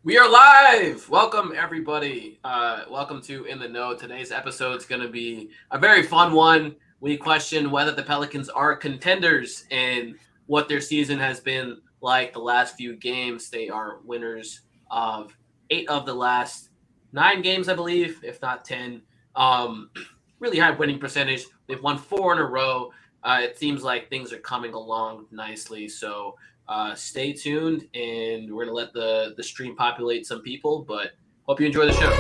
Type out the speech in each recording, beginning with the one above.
We are live. Welcome, everybody. Welcome to In the Know. Today's episode is going to be a very fun one. We question whether the Pelicans are contenders and what their season has been like the last few games. They are winners of 8 of the last 9 games, I believe, if not 10. Um, really high winning percentage. They've won 4 in a row. It seems like things are coming along nicely. So stay tuned, and we're gonna let the stream populate some people. But hope you enjoy the show.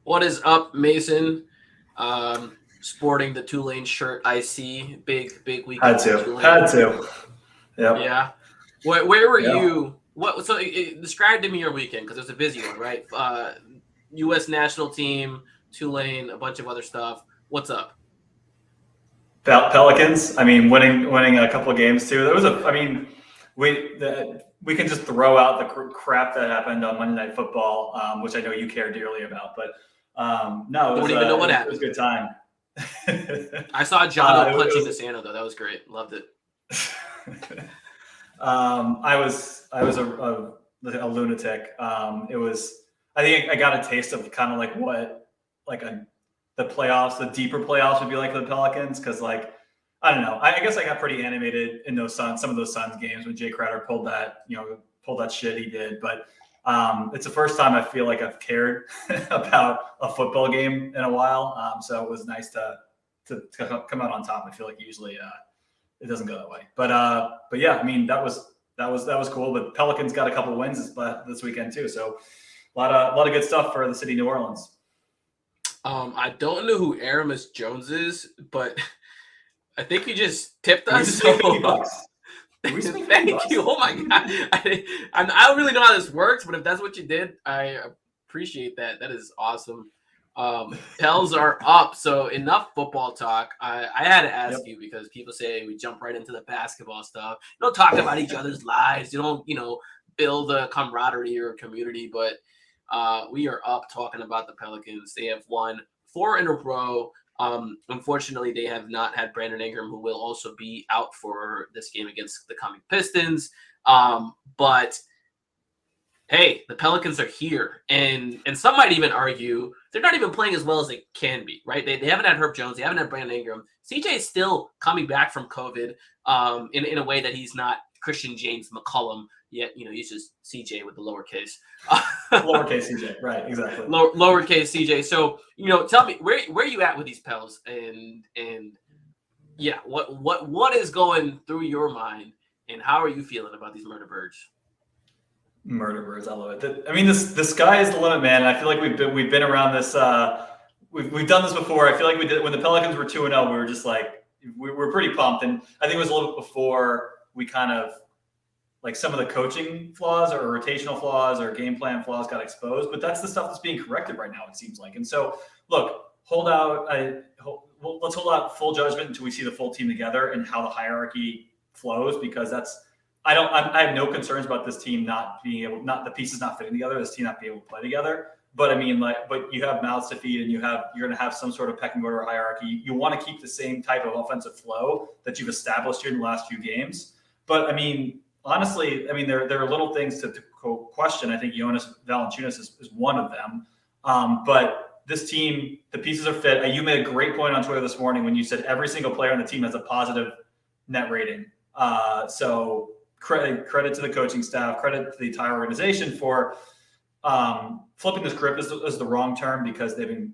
What is up, Mason? Sporting the Tulane shirt, I see. Big weekend Had for to. Tulane. Had to. Yep. Yeah. Where were Yeah. you? What? So describe to me your weekend, because it was a busy one, right? U.S. national team, Tulane, a bunch of other stuff. What's up? Pelicans. I mean, winning a couple of games too. There was we can just throw out the crap that happened on Monday Night Football, which I know you care dearly about. But no, Don't even know what happened. It was a good time. I saw John it punching was- DeSanto though. That was great. Loved it. I was a lunatic. It was. I think I got a taste of kind of like what the playoffs, the deeper playoffs would be like for the Pelicans, because I don't know. I guess I got pretty animated in some of those Suns games when Jay Crowder pulled that shit he did. But it's the first time I feel like I've cared about a football game in a while. So it was nice to come out on top. I feel like usually it doesn't go that way. But yeah, I mean that was cool. But Pelicans got a couple wins this weekend too. So a lot of good stuff for the city of New Orleans. I don't know who Aramis Jones is, but I think you just tipped We us. just made $50. We just made Thank $50. you. Oh my god, I don't really know how this works, but if that's what you did, I appreciate that. That is awesome. Pels are up, so enough football talk. I had to ask you, because people say we jump right into the basketball stuff. You don't talk about each other's lives. You don't, build a camaraderie or a community. But we are up talking about the Pelicans. They have won 4 in a row. Unfortunately, they have not had Brandon Ingram, who will also be out for this game against the coming Pistons. But hey, the Pelicans are here, and some might even argue they're not even playing as well as they can be, right? They haven't had Herb Jones, they haven't had Brandon Ingram. CJ is still coming back from COVID in a way that he's not Christian James McCollum yet. He's just CJ with the lowercase. Lowercase CJ, right? Exactly. Lowercase CJ. So tell me where you at with these Pels, and yeah, what is going through your mind, and how are you feeling about these Murder Birds? Murder Birds, I love it. I mean, the sky is the limit, man. I feel like we've been around this. We've done this before. I feel like we did when the Pelicans were 2-0. We were just like we were pretty pumped, and I think it was a little bit before we kind of like some of the coaching flaws or rotational flaws or game plan flaws got exposed. But that's the stuff that's being corrected right now, it seems like. And so, look, let's hold out full judgment until we see the full team together and how the hierarchy flows, because I have no concerns about this team the pieces not fitting together, this team not being able to play together. But I mean, but you have mouths to feed, and you're going to have some sort of pecking order or hierarchy. You want to keep the same type of offensive flow that you've established here in the last few games. But I mean, honestly, there are little things to question. I think Jonas Valanciunas is one of them. But this team, the pieces are fit. You made a great point on Twitter this morning when you said every single player on the team has a positive net rating. So credit to the coaching staff, credit to the entire organization for flipping the script is the wrong term, because they've been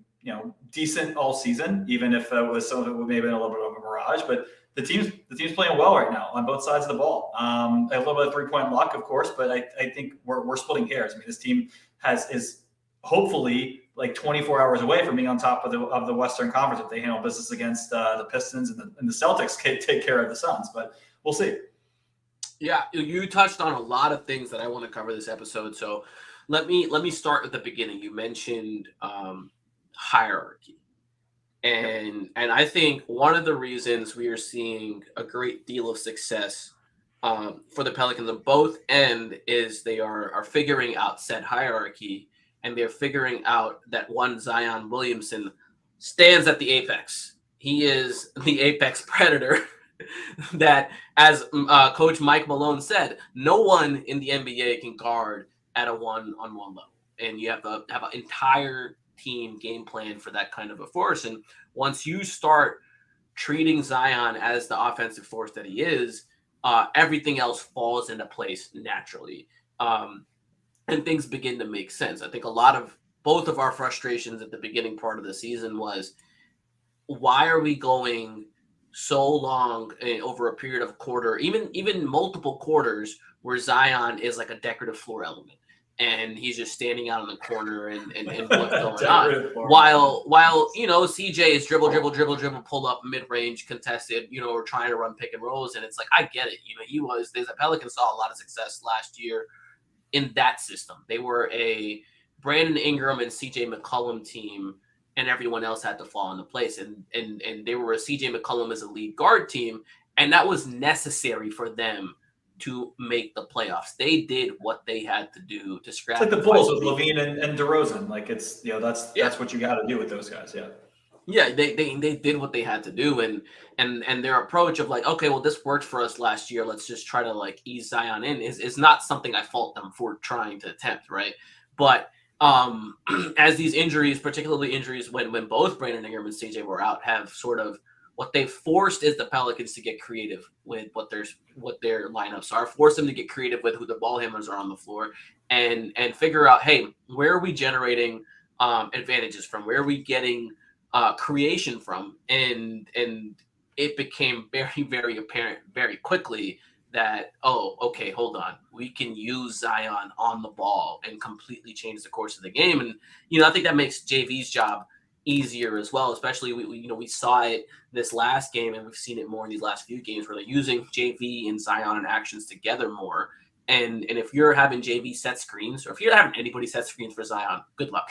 decent all season, even if some of it may have been a little bit of a mirage. But the team's playing well right now on both sides of the ball. A little bit of 3-point luck, of course, but I think we're splitting hairs. I mean, this team is hopefully like 24 hours away from being on top of the Western Conference if they handle business against the Pistons and the Celtics take care of the Suns. But we'll see. Yeah, you touched on a lot of things that I want to cover this episode. So let me start at the beginning. You mentioned hierarchy. And I think one of the reasons we are seeing a great deal of success for the Pelicans on both end is they are figuring out said hierarchy, and they're figuring out that one Zion Williamson stands at the apex. He is the apex predator, that, as Coach Mike Malone said, no one in the NBA can guard at a one-on-one level, and you have to have an entire team game plan for that kind of a force. And once you start treating Zion as the offensive force that he is, everything else falls into place naturally, and things begin to make sense. I think a lot of both of our frustrations at the beginning part of the season was, why are we going so long over a period of a quarter, even multiple quarters, where Zion is like a decorative floor element, and he's just standing out in the corner and what's going on, while CJ is dribble, pull up mid range contested, or trying to run pick and rolls, and it's like, I get it. The Pelicans saw a lot of success last year in that system. They were a Brandon Ingram and CJ McCollum team, and everyone else had to fall into place. And they were a CJ McCollum as a lead guard team, and that was necessary for them to make the playoffs. They did what they had to do to scrap. It's like the Bulls with LaVine and DeRozan. Like, it's that's what you got to do with those guys. Yeah. Yeah, they did what they had to do, and their approach of like, okay, well, this worked for us last year, let's just try to like ease Zion in, is not something I fault them for trying to attempt, right? But as these injuries, particularly injuries when both Brandon Ingram and CJ were out, have sort of, what they've forced is the Pelicans to get creative with what their lineups are, force them to get creative with who the ball handlers are on the floor, and figure out, hey, where are we generating advantages from? Where are we getting creation from? And it became very, very apparent very quickly that, oh, okay, hold on, we can use Zion on the ball and completely change the course of the game. And I think that makes JV's job easier as well. Especially we saw it this last game, and we've seen it more in these last few games where they're using JV and Zion and actions together more. And if you're having JV set screens, or if you're having anybody set screens for Zion, good luck.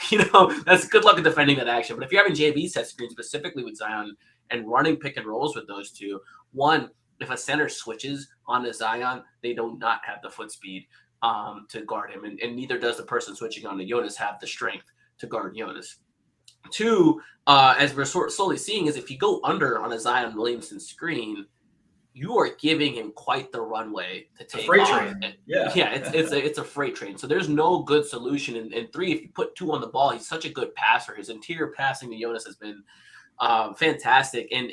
That's good luck in defending that action. But if you're having JV set screens specifically with Zion and running pick and rolls with those two, one, if a center switches onto Zion, they do not have the foot speed to guard him, and neither does the person switching onto Jonas have the strength to guard Jonas. Two, as we're slowly seeing, is if you go under on a Zion Williamson screen, you are giving him quite the runway to take a freight off. train. Yeah, it's a freight train. So there's no good solution. And three, if you put two on the ball, he's such a good passer. His interior passing to Jonas has been fantastic. And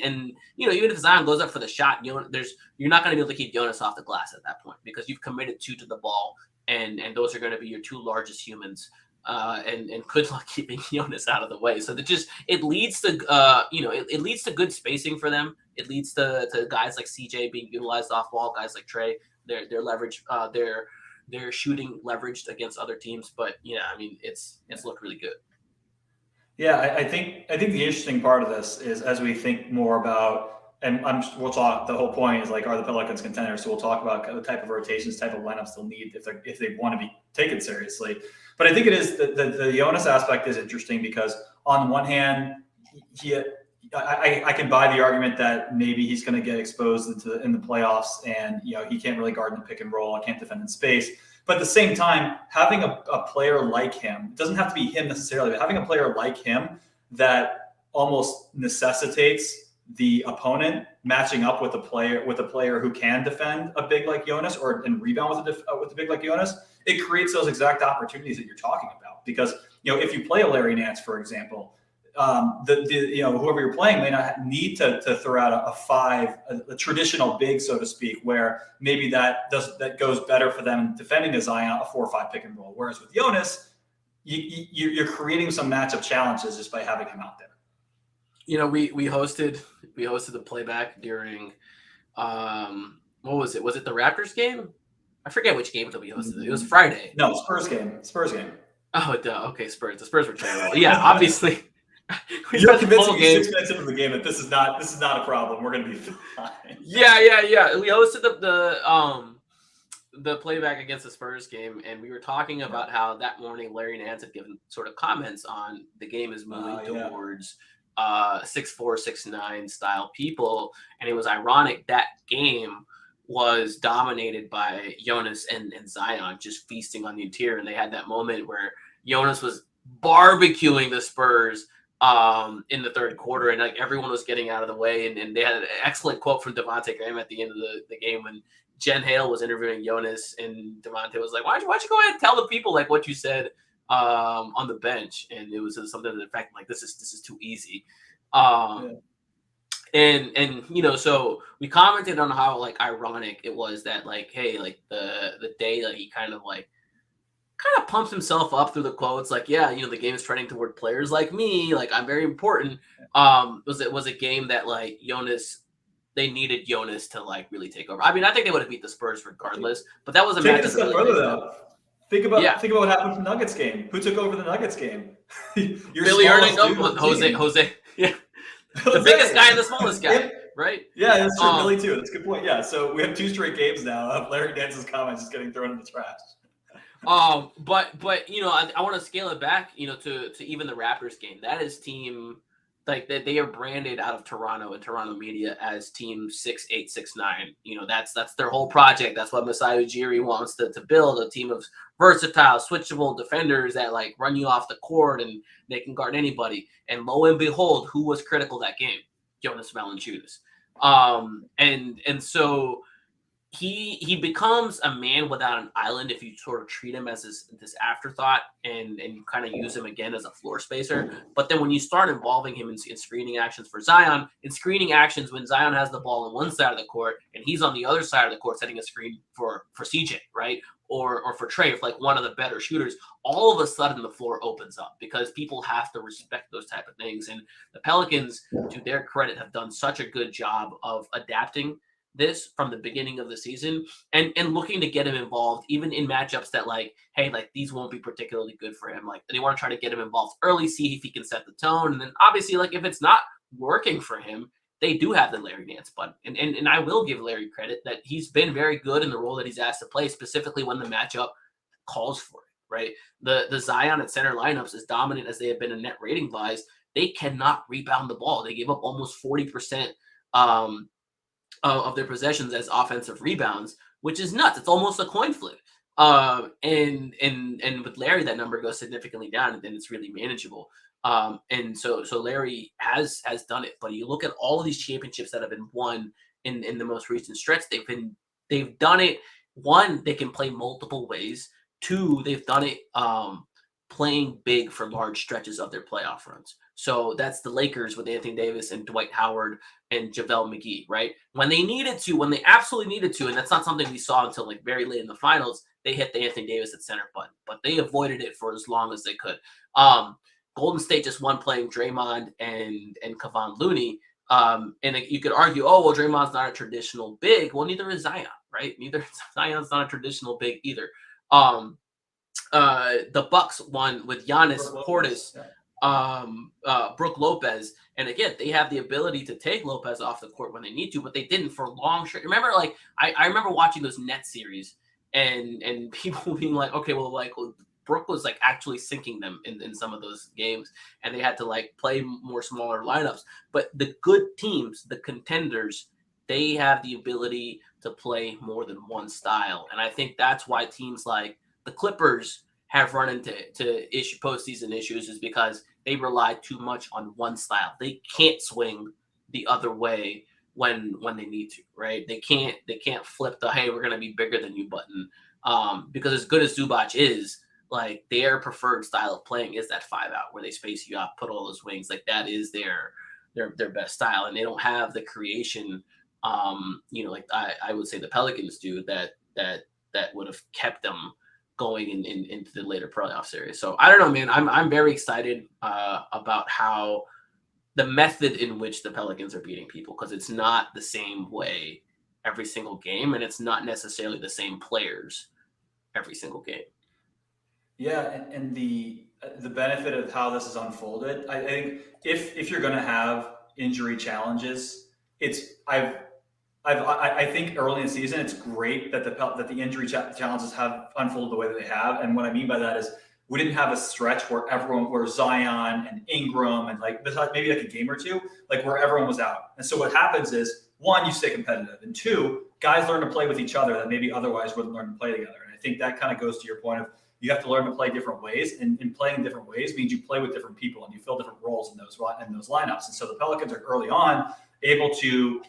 even if Zion goes up for the shot, you're not going to be able to keep Jonas off the glass at that point, because you've committed two to the ball, and those are going to be your two largest humans. And good luck keeping Jonas out of the way. So it leads to it leads to good spacing for them. It leads to guys like CJ being utilized off ball, guys like Trey, their leverage, their shooting leveraged against other teams. But yeah, I mean, it's looked really good. Yeah, I think the interesting part of this is, as we think more about, and we'll talk. The whole point is like, are the Pelicans contenders? So we'll talk about the type of rotations, type of lineups they'll need if they want to be taken seriously. But I think it is the Jonas aspect is interesting, because on one hand, I can buy the argument that maybe he's going to get exposed in the playoffs, and he can't really guard in the pick and roll, can't defend in space. But at the same time, having a player like him, it doesn't have to be him necessarily, but having a player like him that almost necessitates the opponent matching up with a player who can defend a big like Jonas, and rebound with a big like Jonas, it creates those exact opportunities that you're talking about. Because if you play a Larry Nance, for example, whoever you're playing may not need to throw out a traditional big, so to speak, where maybe that goes better for them defending a Zion, a 4 or 5 pick and roll. Whereas with Jonas, you're creating some matchup challenges just by having him out there. We hosted the playback during what was it? Was it the Raptors game? I forget which game that we hosted. It was Friday. No, Spurs game. Oh, okay, Spurs. The Spurs were terrible. Yeah, obviously. You're convincing me 6 minutes into the game that this is not a problem. We're going to be fine. Yeah. We hosted the playback against the Spurs game, and we were talking about how that morning Larry Nance had given sort of comments on the game is moving towards 6'4", 6'9" style people, and it was ironic that game was dominated by Jonas and Zion just feasting on the interior, and they had that moment where Jonas was barbecuing the Spurs in the third quarter, and like everyone was getting out of the way. And they had an excellent quote from Devontae Graham at the end of the game when Jen Hale was interviewing Jonas, and Devontae was like, why don't you go ahead and tell the people like what you said on the bench? And it was something to the effect like this is too easy. And you know, so we commented on how like ironic it was that like, hey, like the day that he kind of pumps himself up through the quotes, like, yeah, you know, the game is trending toward players like me, like I'm very important. Was a game that like they needed Jonas to like really take over. I mean, I think they would have beat the Spurs regardless, but that was a match. Take it a step further though. Think about what happened from the Nuggets game. Who took over the Nuggets game? Billy Erning, Jose. Yeah. The biggest guy and the smallest guy, right? Yeah, that's true. Billy too. That's a good point. Yeah, so we have 2 straight games now of Larry Nance's comments just getting thrown in the trash. But you know, I want to scale it back, you know, to even the Raptors game. That is team like that they are branded out of Toronto and Toronto media as team 6869. You know, that's their whole project. That's what Masai Ujiri wants to build a team of versatile, switchable defenders that like run you off the court and they can guard anybody. And lo and behold, who was critical that game? Jonas Valanciunas. And so he becomes a man without an island if you sort of treat him as this afterthought and you kind of use him again as a floor spacer. But then when you start involving him in screening actions for Zion, in screening actions when Zion has the ball on one side of the court and he's on the other side of the court setting a screen for CJ, right? Or for Trey, if like one of the better shooters, all of a sudden the floor opens up because people have to respect those type of things. And the Pelicans, to their credit, have done such a good job of adapting this from the beginning of the season and looking to get him involved even in matchups that like, hey, like these won't be particularly good for him. Like they want to try to get him involved early, see if he can set the tone. And then obviously like if it's not working for him, they do have the Larry Nance button. And I will give Larry credit that he's been very good in the role that he's asked to play, specifically when the matchup calls for it, right? The Zion at center lineups, as dominant as they have been in net rating wise, they cannot rebound the ball. They gave up almost 40% of their possessions as offensive rebounds, which is nuts. It's almost a coin flip. And with Larry, that number goes significantly down, and then it's really manageable. And so Larry has done it. But you look at all of these championships that have been won in the most recent stretch, they've done it. One, they can play multiple ways. Two, they've done it playing big for large stretches of their playoff runs. So that's the Lakers with Anthony Davis and Dwight Howard and JaVale McGee, right? When they needed to, when they absolutely needed to, and that's not something we saw until like very late in the finals, they hit the Anthony Davis at center button, but they avoided it for as long as they could. Golden State just won playing Draymond and Kevon Looney. And you could argue, oh, well, Draymond's not a traditional big. Well, neither is Zion, right? Zion's not a traditional big either. The Bucks won with Giannis, Portis, Brook Lopez, and again, they have the ability to take Lopez off the court when they need to, but they didn't for long. Remember, like I remember watching those Nets series, and people being like, okay, well, like Brook was like actually sinking them in some of those games, and they had to like play more smaller lineups. But the good teams, the contenders, they have the ability to play more than one style, and I think that's why teams like the Clippers have run into postseason issues, is because they rely too much on one style. They can't swing the other way when they need to, right? They can't flip the hey, we're gonna be bigger than you button. Because as good as Zubac is, like their preferred style of playing is that 5-out where they space you out, put all those wings. Like that is their best style, and they don't have the creation. Like I would say the Pelicans do that would have kept them going into the later playoff series. So I don't know, man. I'm very excited about how the method in which the Pelicans are beating people, because it's not the same way every single game, and it's not necessarily the same players every single game. Yeah, and the benefit of how this is unfolded, I think if you're going to have injury challenges, I think early in the season, it's great that the injury challenges have unfolded the way that they have. And what I mean by that is we didn't have a stretch where Zion and Ingram and like maybe like a game or two, like where everyone was out. And so what happens is, one, you stay competitive, and two, guys learn to play with each other that maybe otherwise wouldn't learn to play together. And I think that kind of goes to your point of you have to learn to play different ways. And playing different ways means you play with different people and you fill different roles in those lineups. And so the Pelicans are early on able to,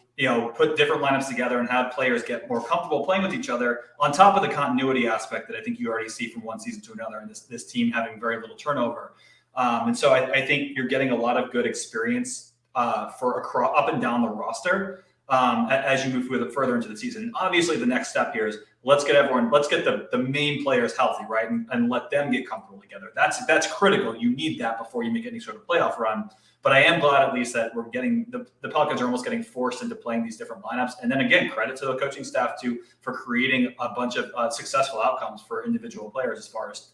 put different lineups together and have players get more comfortable playing with each other, on top of the continuity aspect that I think you already see from one season to another, and this team having very little turnover. And so I think you're getting a lot of good experience for up and down the roster as you move further into the season. And obviously, the next step here is let's get the main players healthy, right, and let them get comfortable together. That's critical. You need that before you make any sort of playoff run. But I am glad at least that we're getting the Pelicans are almost getting forced into playing these different lineups. And then again, credit to the coaching staff for creating a bunch of successful outcomes for individual players as far as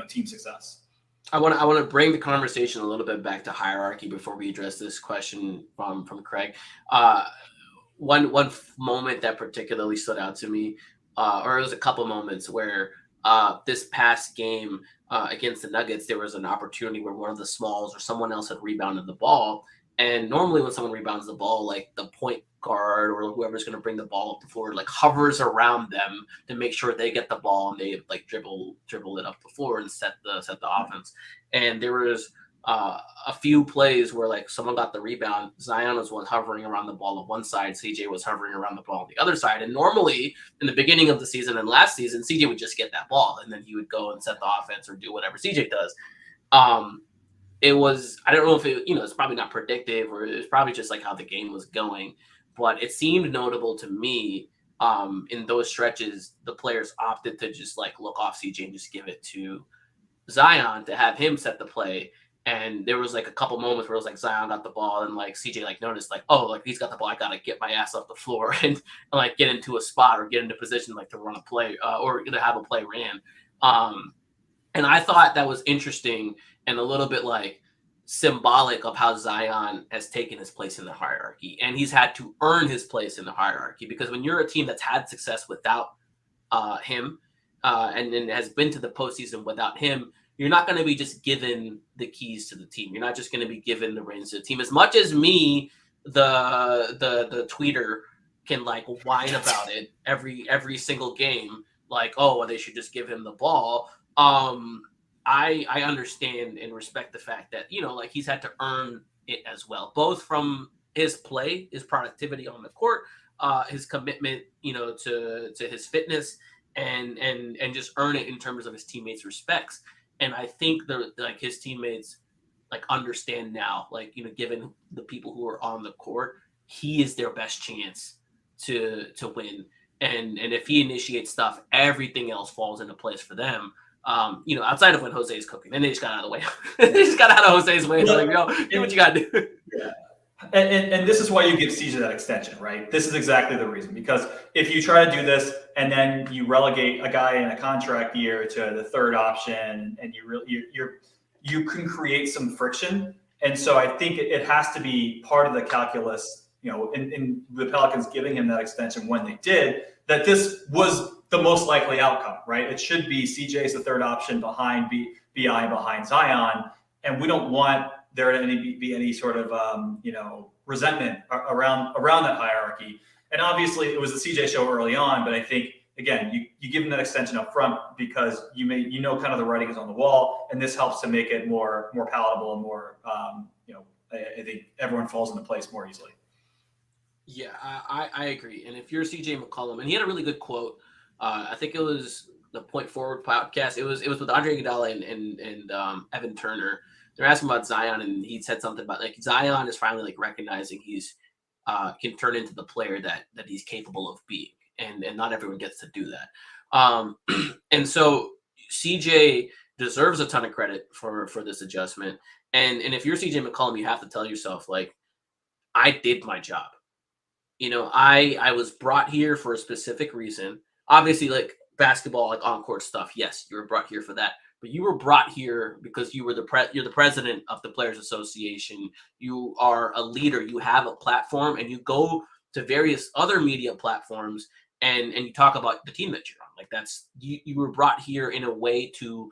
team success. I want to bring the conversation a little bit back to hierarchy before we address this question from Craig. One moment that particularly stood out to me, or it was a couple moments where this past game against the Nuggets, there was an opportunity where one of the smalls or someone else had rebounded the ball. And normally when someone rebounds the ball, like the point guard or whoever's going to bring the ball up the floor, like hovers around them to make sure they get the ball and they like dribble it up the floor and set the offense. And there was a few plays where like someone got the rebound. Zion was one hovering around the ball on one side. CJ was hovering around the ball on the other side. And normally in the beginning of the season and last season, CJ would just get that ball and then he would go and set the offense or do whatever CJ does. It was, I don't know if it's probably not predictive or it's probably just like how the game was going, but it seemed notable to me in those stretches, the players opted to just like look off CJ and just give it to Zion to have him set the play. And there was like a couple moments where it was like Zion got the ball and like CJ like noticed like, oh, like he's got the ball, I gotta get my ass off the floor and like get into a spot or get into position like to run a play or to have a play ran. And I thought that was interesting and a little bit like symbolic of how Zion has taken his place in the hierarchy. And he's had to earn his place in the hierarchy because when you're a team that's had success without him and then has been to the postseason without him, you're not going to be just given the keys to the team. You're not just going to be given the reins to the team. As much as me, the tweeter, can like whine about it every single game, like, oh, well, they should just give him the ball. I understand and respect the fact that like he's had to earn it as well, both from his play, his productivity on the court, his commitment, to his fitness, and just earn it in terms of his teammates' respects. And I think like his teammates like understand now, like, given the people who are on the court, he is their best chance to win. And if he initiates stuff, everything else falls into place for them. Outside of when Jose's cooking, then they just got out of the way. They just got out of Jose's way. They're like, do what you got to do. Yeah. And this is why you give CJ that extension, right? This is exactly the reason. Because if you try to do this and then you relegate a guy in a contract year to the third option, and you can create some friction. And so I think it has to be part of the calculus, in the Pelicans giving him that extension when they did, that this was the most likely outcome, right? It should be CJ's the third option behind BI behind Zion, and we don't want there to be any sort of resentment around that hierarchy. And obviously, it was the CJ show early on, but I think again, you give him that extension up front because kind of the writing is on the wall, and this helps to make it more palatable and more I think everyone falls into place more easily. Yeah, I agree. And if you're CJ McCollum, and he had a really good quote. I think it was the Point Forward podcast. It was with Andre Iguodala and Evan Turner. They're asking about Zion, and he said something about like Zion is finally like recognizing he's can turn into the player that he's capable of being, and not everyone gets to do that. And so CJ deserves a ton of credit for this adjustment. And if you're CJ McCollum, you have to tell yourself like, I did my job. I was brought here for a specific reason. Obviously, like basketball, like on-court stuff. Yes, you were brought here for that. But you were brought here because you're the president of the Players Association. You are a leader. You have a platform, and you go to various other media platforms and you talk about the team that you're on. Like that's you were brought here in a way to.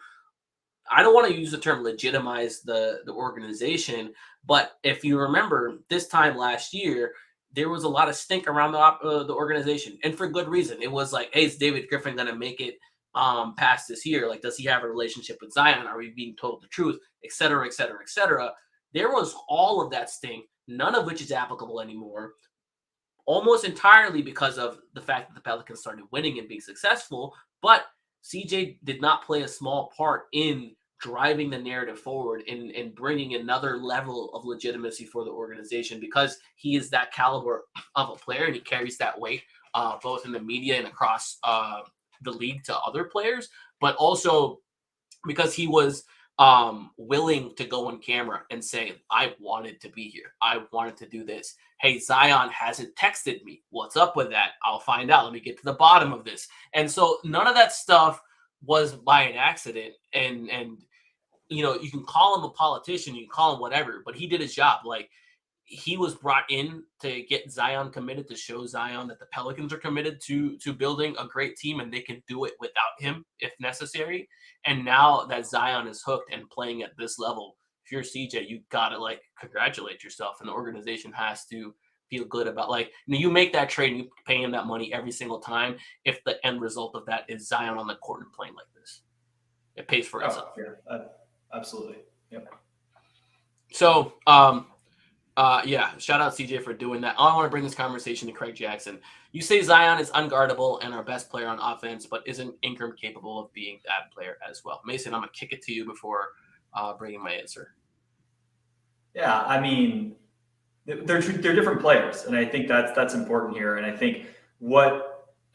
I don't want to use the term legitimize the organization, but if you remember this time last year, there was a lot of stink around the organization, and for good reason. It was like, hey, is David Griffin going to make it past this year? Like, does he have a relationship with Zion? Are we being told the truth, et cetera, et cetera, et cetera? There was all of that sting, none of which is applicable anymore, almost entirely because of the fact that the Pelicans started winning and being successful. But CJ did not play a small part in driving the narrative forward and bringing another level of legitimacy for the organization, because he is that caliber of a player and he carries that weight both in the media and across the league to other players, but also because he was willing to go on camera and say, I wanted to be here. I wanted to do this. Hey, Zion hasn't texted me. What's up with that? I'll find out. Let me get to the bottom of this. And so none of that stuff was by an accident. And you know, you can call him a politician, you can call him whatever, but he did his job. Like, he was brought in to get Zion committed, to show Zion that the Pelicans are committed to building a great team and they can do it without him if necessary. And now that Zion is hooked and playing at this level, if you're CJ, you gotta like congratulate yourself, and the organization has to feel good about, like, you make that trade and you pay him that money every single time if the end result of that is Zion on the court and playing like this. It pays for itself. Yeah, absolutely. Yep. So, yeah, shout out CJ for doing that. I want to bring this conversation to Craig Jackson. You say Zion is unguardable and our best player on offense, but isn't Ingram capable of being that player as well? Mason, I'm going to kick it to you before bringing my answer. Yeah, I mean, they're different players, and I think that's important here. And I think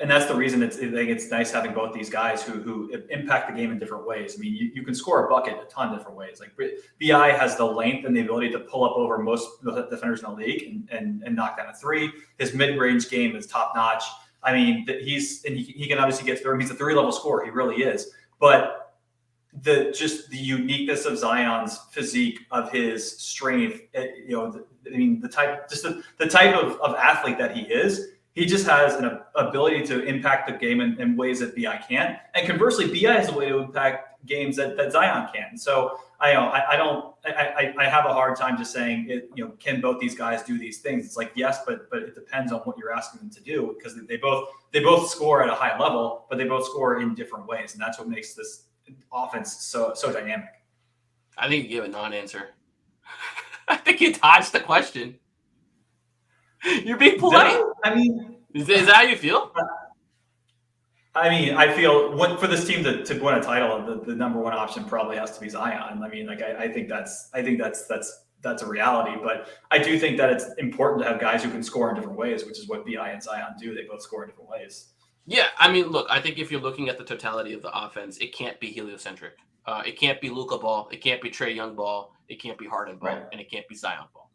and that's the reason I think it's nice having both these guys who impact the game in different ways. I mean, you can score a bucket a ton of different ways. Like, BI has the length and the ability to pull up over most defenders in the league and knock down a three. His mid-range game is top notch. I mean, he can obviously get through. He's a three-level scorer. He really is. But the uniqueness of Zion's physique, of his strength, the type of athlete that he is. He just has an ability to impact the game in ways that BI can't. And conversely, BI has a way to impact games that Zion can. So I have a hard time just saying, can both these guys do these things? It's like, yes, but it depends on what you're asking them to do, because they both score at a high level, but they both score in different ways. And that's what makes this offense so dynamic. I think you gave a non-answer. I think you dodged the question. You're being polite. No, I mean, is that how you feel? I mean, I feel for this team to win a title, the number one option probably has to be Zion. I mean, like, I think that's a reality. But I do think that it's important to have guys who can score in different ways, which is what BI and Zion do. They both score in different ways. Yeah, I mean, look, I think if you're looking at the totality of the offense, it can't be heliocentric. It can't be Luka ball. It can't be Trae Young ball. It can't be Harden ball, right, and it can't be Zion ball.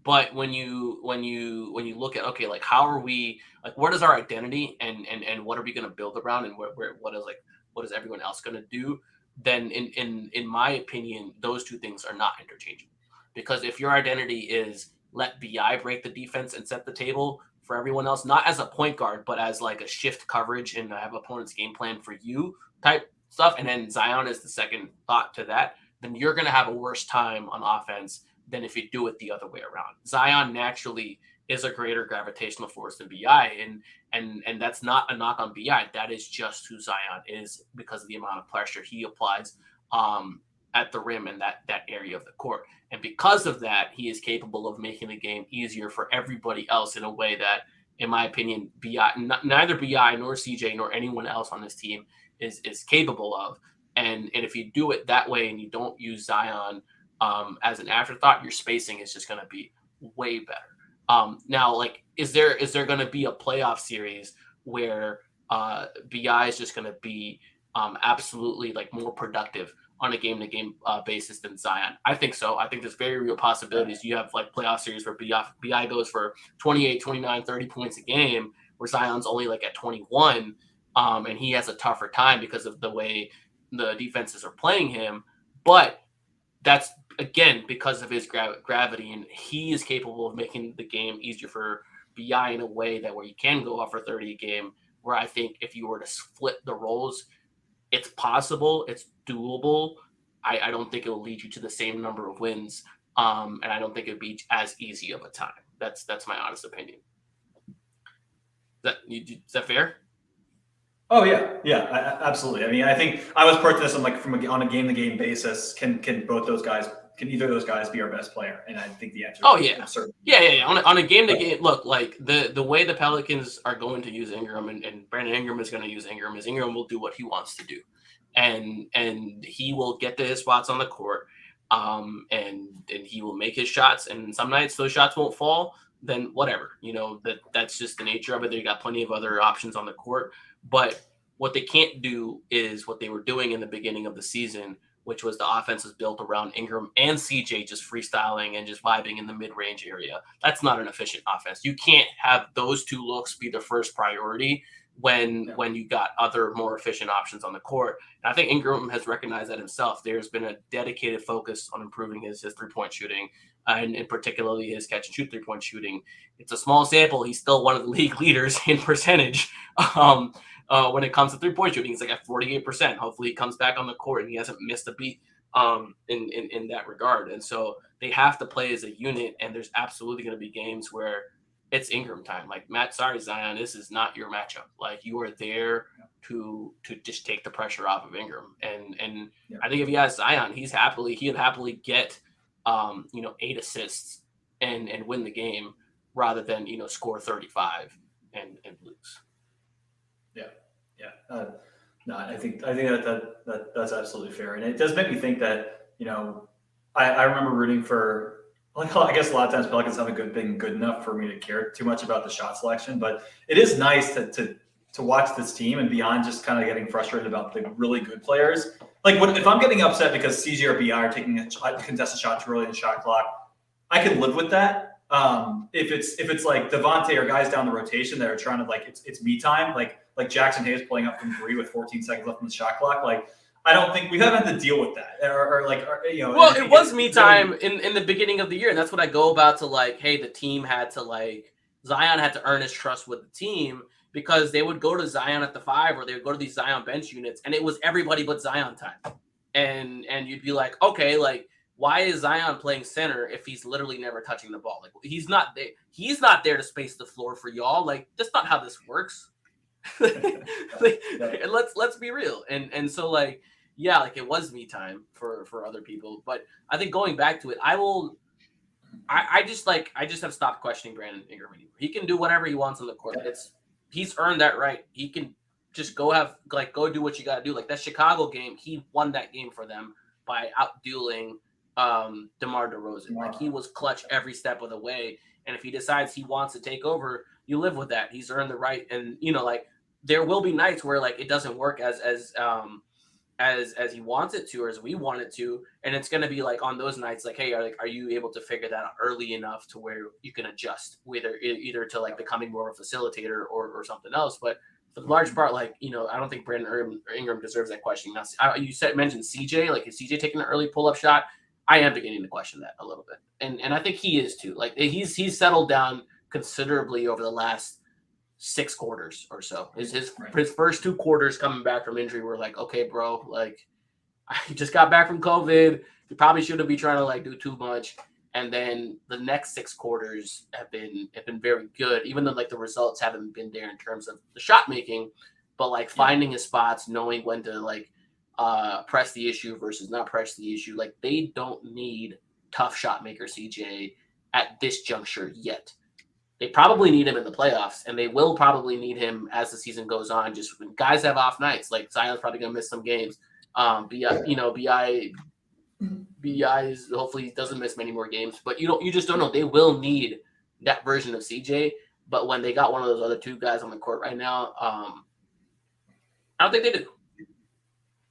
But when you look at, okay, like, how are we, like, what is our identity and what are we going to build around, and what is everyone else going to do? Then in my opinion, those two things are not interchangeable, because if your identity is let BI break the defense and set the table for everyone else, not as a point guard, but as like a shift coverage and have opponent's game plan for you type stuff, and then Zion is the second thought to that, then you're going to have a worse time on offense than if you do it the other way around. Zion naturally is a greater gravitational force than BI, and that's not a knock on BI. That is just who Zion is, because of the amount of pressure he applies at the rim and that area of the court. And because of that, he is capable of making the game easier for everybody else in a way that, in my opinion, neither BI nor CJ nor anyone else on this team is capable of. And if you do it that way and you don't use Zion as an afterthought, your spacing is just going to be way better. Now, like, is there going to be a playoff series where BI is just going to be absolutely, like, more productive on a game-to-game basis than Zion? I think so. I think there's very real possibilities. You have, like, playoff series where BI goes for 28, 29, 30 points a game, where Zion's only, like, at 21, and he has a tougher time because of the way the defenses are playing him. But that's, again, because of his gravity, and he is capable of making the game easier for BI in a way that where you can go off for 30 a game, where I think if you were to split the roles, it's possible, it's doable. I don't think it will lead you to the same number of wins, and I don't think it would be as easy of a time. That's my honest opinion. Is that fair? Oh yeah, absolutely. I mean, I think I was part of this on on a game to game basis. Can either of those guys be our best player? And I think the answer Oh is yeah, certainly. yeah. On a game to game, look, like the way the Pelicans are going to use Ingram and Brandon Ingram is going to use Ingram is Ingram will do what he wants to do, and he will get to his spots on the court, and he will make his shots. And some nights those shots won't fall. Then whatever, that's just the nature of it. They got plenty of other options on the court, but what they can't do is what they were doing in the beginning of the season, which was the offense is built around Ingram and CJ just freestyling and just vibing in the mid-range area. That's not an efficient offense. You can't have those two looks be the first priority when you got other more efficient options on the court. And I think Ingram has recognized that himself. There's been a dedicated focus on improving his three-point shooting, and particularly his catch-and-shoot three-point shooting. It's a small sample. He's still one of the league leaders in percentage. When it comes to three-point shooting, he's like at 48%. Hopefully he comes back on the court and he hasn't missed a beat in that regard. And so they have to play as a unit, and there's absolutely going to be games where it's Ingram time. Like, sorry, Zion, this is not your matchup. Like, you are there to just take the pressure off of Ingram. And I think if he has Zion, he'd happily get 8 assists and win the game rather than score 35 and lose. Yeah. No, I think that's absolutely fair, and it does make me think that I remember rooting for. I guess a lot of times Pelicans haven't been good enough for me to care too much about the shot selection, but it is nice to watch this team and beyond just kind of getting frustrated about the really good players. Like, if I'm getting upset because CJ or BI are taking a contested shot too early in the shot clock, I can live with that. If it's like Devontae or guys down the rotation that are trying to it's me time, like Jackson Hayes pulling up from 3 with 14 seconds left in the shot clock, I don't think we haven't had to deal with that, Well, it was me time in the beginning of the year, and that's what I go about to hey, the team had to Zion had to earn his trust with the team, because they would go to Zion at the 5 or they would go to these Zion bench units, and it was everybody but Zion time, and you'd be like, okay, why is Zion playing center if he's literally never touching the ball? He's not there. He's not there to space the floor for y'all. That's not how this works. Let's be real. And so it was me time for other people. But I think going back to it, I just have stopped questioning Brandon Ingram anymore. He can do whatever he wants on the court. He's earned that right. He can just go do what you got to do. That Chicago game, he won that game for them by out-dueling DeMar DeRozan. He was clutch every step of the way. And if he decides he wants to take over, you live with that. He's earned the right. And there will be nights where it doesn't work as he wants it to, or as we want it to, and it's going to be on those nights, hey, are you able to figure that out early enough to where you can adjust, either to becoming more of a facilitator or something else. But for the large part, I don't think Brandon Ingram deserves that question. Now, you mentioned CJ, is CJ taking an early pull up shot? I am beginning to question that a little bit, and I think he is too. He's settled down considerably over the last 6 quarters or so. His first 2 quarters coming back from injury were okay, bro, I just got back from COVID. You probably shouldn't be trying to do too much. And then the next 6 quarters have been very good, even though the results haven't been there in terms of the shot making, but finding his spots, knowing when to press the issue versus not press the issue. They don't need tough shot maker CJ at this juncture yet. They probably need him in the playoffs, and they will probably need him as the season goes on. Just when guys have off nights, Zion's probably going to miss some games. BI is hopefully doesn't miss many more games, but you just don't know. They will need that version of CJ, but when they got one of those other 2 guys on the court right now, I don't think they do.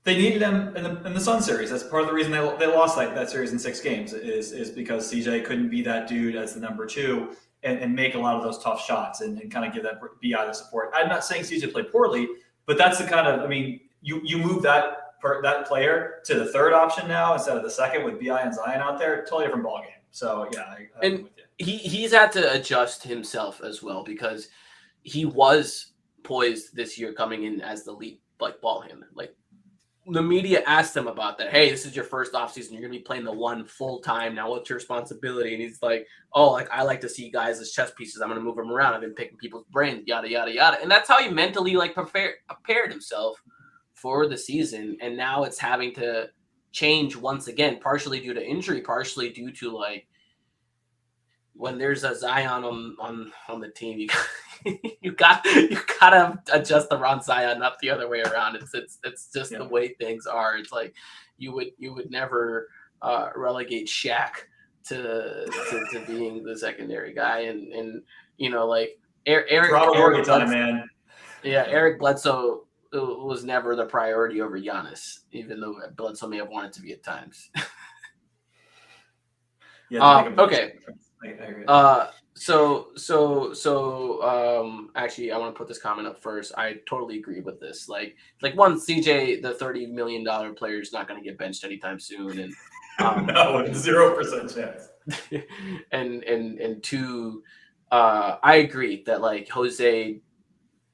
They needed him in the Sun series. That's part of the reason they lost that series in 6 games is because CJ couldn't be that dude as the number 2 and make a lot of those tough shots and kind of give that BI the support. I'm not saying CJ played poorly, but that's the kind of, you move that player to the 3rd option now instead of the 2nd with BI and Zion out there, totally different ballgame. So yeah, I'm with you. He's had to adjust himself as well, because he was poised this year coming in as the lead ball handler. the media asked him about that. Hey, this is your first offseason. You're going to be playing the one full time. Now, what's your responsibility? And he's like, oh, like, I like to see guys as chess pieces. I'm going to move them around. I've been picking people's brains, yada, yada, yada. And that's how he mentally, like, prepared himself for the season. And now it's having to change once again, partially due to injury, partially due to, like, when there's a Zion on the team, you gotta adjust the Ron Zion up the other way around. It's just the way things are. It's like you would never relegate Shaq to being the secondary guy, and like Eric time, man. Yeah, Eric Bledsoe was never the priority over Giannis, even though Bledsoe may have wanted to be at times. Okay. Actually, I want to put this comment up first. I totally agree with this. Like one, CJ, the $30 million player, is not going to get benched anytime soon, and no, 0% chance. and two, I agree that like Jose,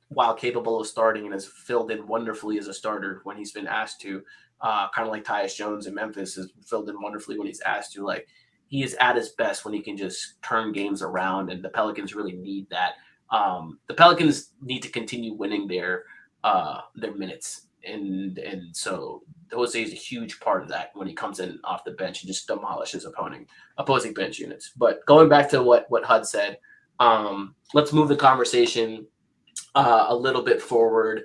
while capable of starting and has filled in wonderfully as a starter when he's been asked to, kind of like Tyus Jones in Memphis has filled in wonderfully when he's asked to, like. He is at his best when he can just turn games around, and the Pelicans really need that. The Pelicans need to continue winning their minutes, and so Jose is a huge part of that when he comes in off the bench and just demolishes opposing bench units. But going back to what Hud said, let's move the conversation a little bit forward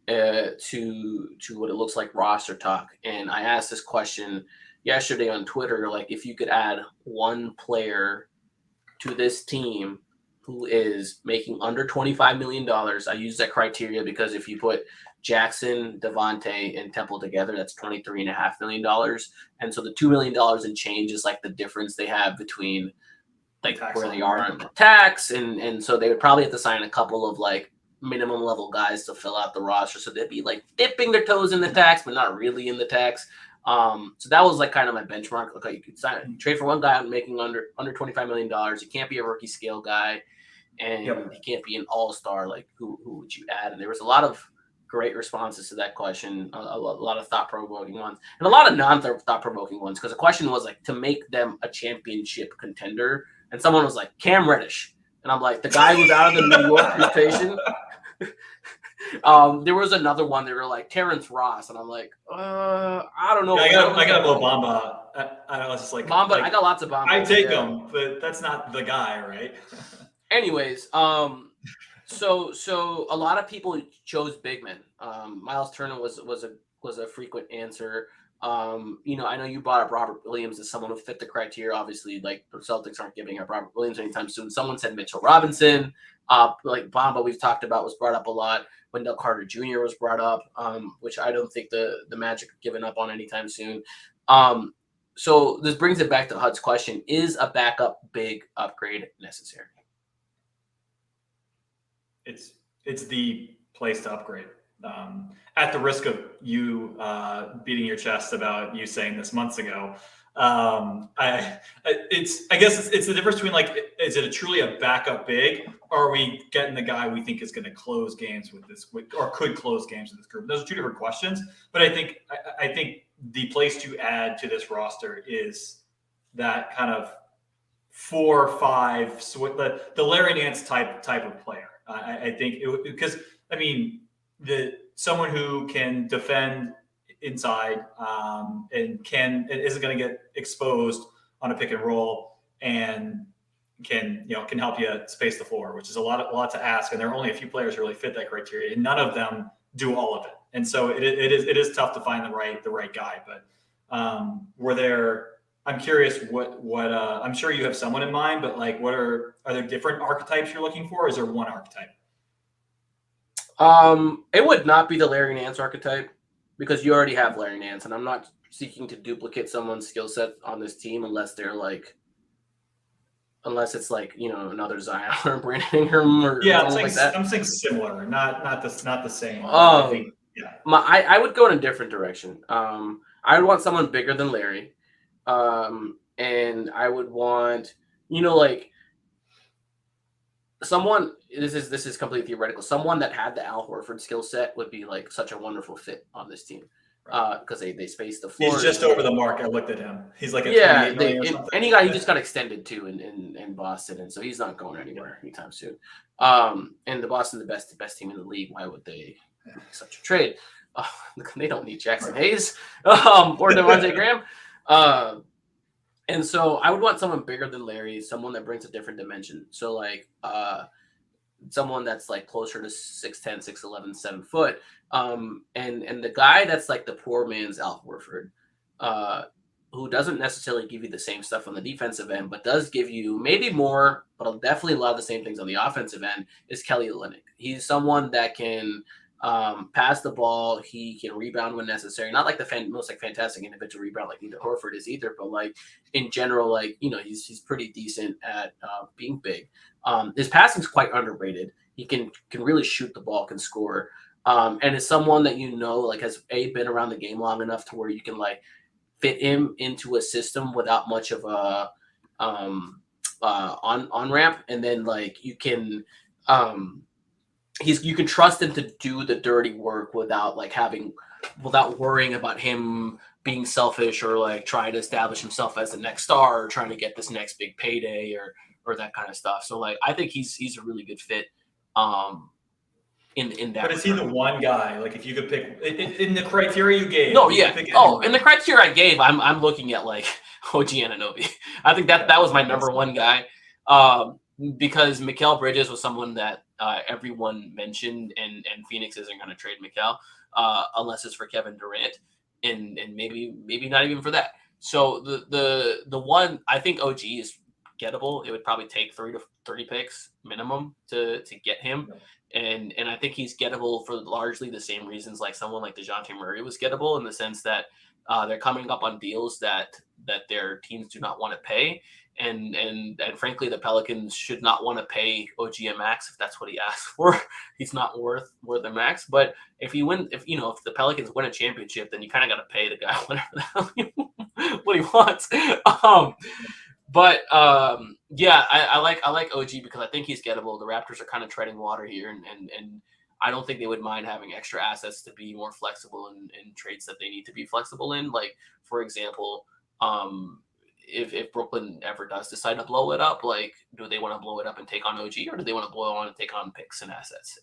to what it looks like roster talk. And I asked this question yesterday on Twitter, like if you could add one player to this team who is making under $25 million. I use that criteria because if you put Jackson, Devontae, and Temple together, that's $23.5 million. And so the $2 million in change is like the difference they have between like where they are on the tax. And so they would probably have to sign a couple of like minimum level guys to fill out the roster. So they'd be like dipping their toes in the tax, but not really in the tax. So that was like kind of my benchmark. Okay, you could trade for one guy making under $25 million. You can't be a rookie scale guy, and you can't be an all-star. Like who would you add? And there was a lot of great responses to that question, a lot of thought-provoking ones, and a lot of non-thought-provoking ones. Because the question was like to make them a championship contender, and someone was like Cam Reddish, and I'm like the guy who's out of the New York rotation. There was another one. They were like Terrence Ross, and I'm like, I don't know. Yeah, I got Mo Bamba. I was just like Bamba. Like, I got lots of Bamba. I take him, but that's not the guy, right? Anyways, so a lot of people chose big men. Miles Turner was a frequent answer. I know you brought up Robert Williams as someone who fit the criteria. Obviously, like the Celtics aren't giving up Robert Williams anytime soon. Someone said Mitchell Robinson. Like Bamba, we've talked about, was brought up a lot. Wendell Carter Jr. was brought up, which I don't think the Magic are giving up on anytime soon. So this brings it back to Hud's question: is a backup big upgrade necessary? It's the place to upgrade. At the risk of you beating your chest about you saying this months ago, I guess it's the difference between like, is it truly a backup big, or are we getting the guy we think is going to close games or could close games with this group? Those are two different questions. But I think the place to add to this roster is that kind of 4 or 5, the Larry Nance type of player. I think because I mean someone who can defend inside and isn't going to get exposed on a pick and roll and can help you space the floor, which is a lot to ask. And there are only a few players who really fit that criteria, and none of them do all of it. And so it is tough to find the right guy. But I'm curious what I'm sure you have someone in mind, but like are there different archetypes you're looking for? Or is there one archetype? It would not be the Larry Nance archetype, because you already have Larry Nance, and I'm not seeking to duplicate someone's skill set on this team unless it's like another Zion or Brandon Ingram or something like that. I'm saying similar, not the same. I would go in a different direction. I would want someone bigger than Larry, and I would want like someone. This is completely theoretical. Someone that had the Al Horford skill set would be like such a wonderful fit on this team. because they space the floor. He's just over the mark. I looked at him. He's like a 28 million or something. And he just got extended too in Boston, and so he's not going anywhere anytime soon. And the Boston, the best team in the league. Why would they make such a trade? They don't need Jackson Hayes or Devontae Graham. And so I would want someone bigger than Larry, someone that brings a different dimension. So like someone that's like closer to 6'10", 6'11", 7 foot. And the guy that's like the poor man's Al Horford, who doesn't necessarily give you the same stuff on the defensive end, but does give you maybe more, but definitely a lot of the same things on the offensive end, is Kelly Olynyk. He's someone that can pass the ball. He can rebound when necessary. Not like the most like fantastic individual rebound like either Horford is either, but like in general, like, you know, he's pretty decent at being big. His passing is quite underrated. He can really shoot the ball, can score, and is someone that, you know, like has been around the game long enough to where you can like fit him into a system without much of a on ramp, and then like you can you can trust him to do the dirty work without worrying about him being selfish or like trying to establish himself as the next star or trying to get this next big payday or that kind of stuff. So like I think he's a really good fit in that. But is he the one guy? Like if you could pick in the criteria you gave? No, yeah. Oh, in the criteria I gave, I'm looking at like OG Anunoby. I think that was my number one guy. Because Mikal Bridges was someone that everyone mentioned, and Phoenix isn't going to trade Mikal unless it's for Kevin Durant, and maybe not even for that. So the one, I think OG is gettable. It would probably take 30 picks minimum to get him, and I think he's gettable for largely the same reasons like someone like DeJounte Murray was gettable, in the sense that they're coming up on deals that their teams do not want to pay. And frankly, the Pelicans should not want to pay OG a max if that's what he asked for. He's not worth a max. But if the Pelicans win a championship, then you kind of got to pay the guy whatever the hell what he wants. I like OG because I think he's gettable. The Raptors are kind of treading water here, and I don't think they would mind having extra assets to be more flexible in trades that they need to be flexible in. Like, for example, if Brooklyn ever does decide to blow it up, like, do they want to blow it up and take on OG, or do they want to blow it on and take on picks and assets?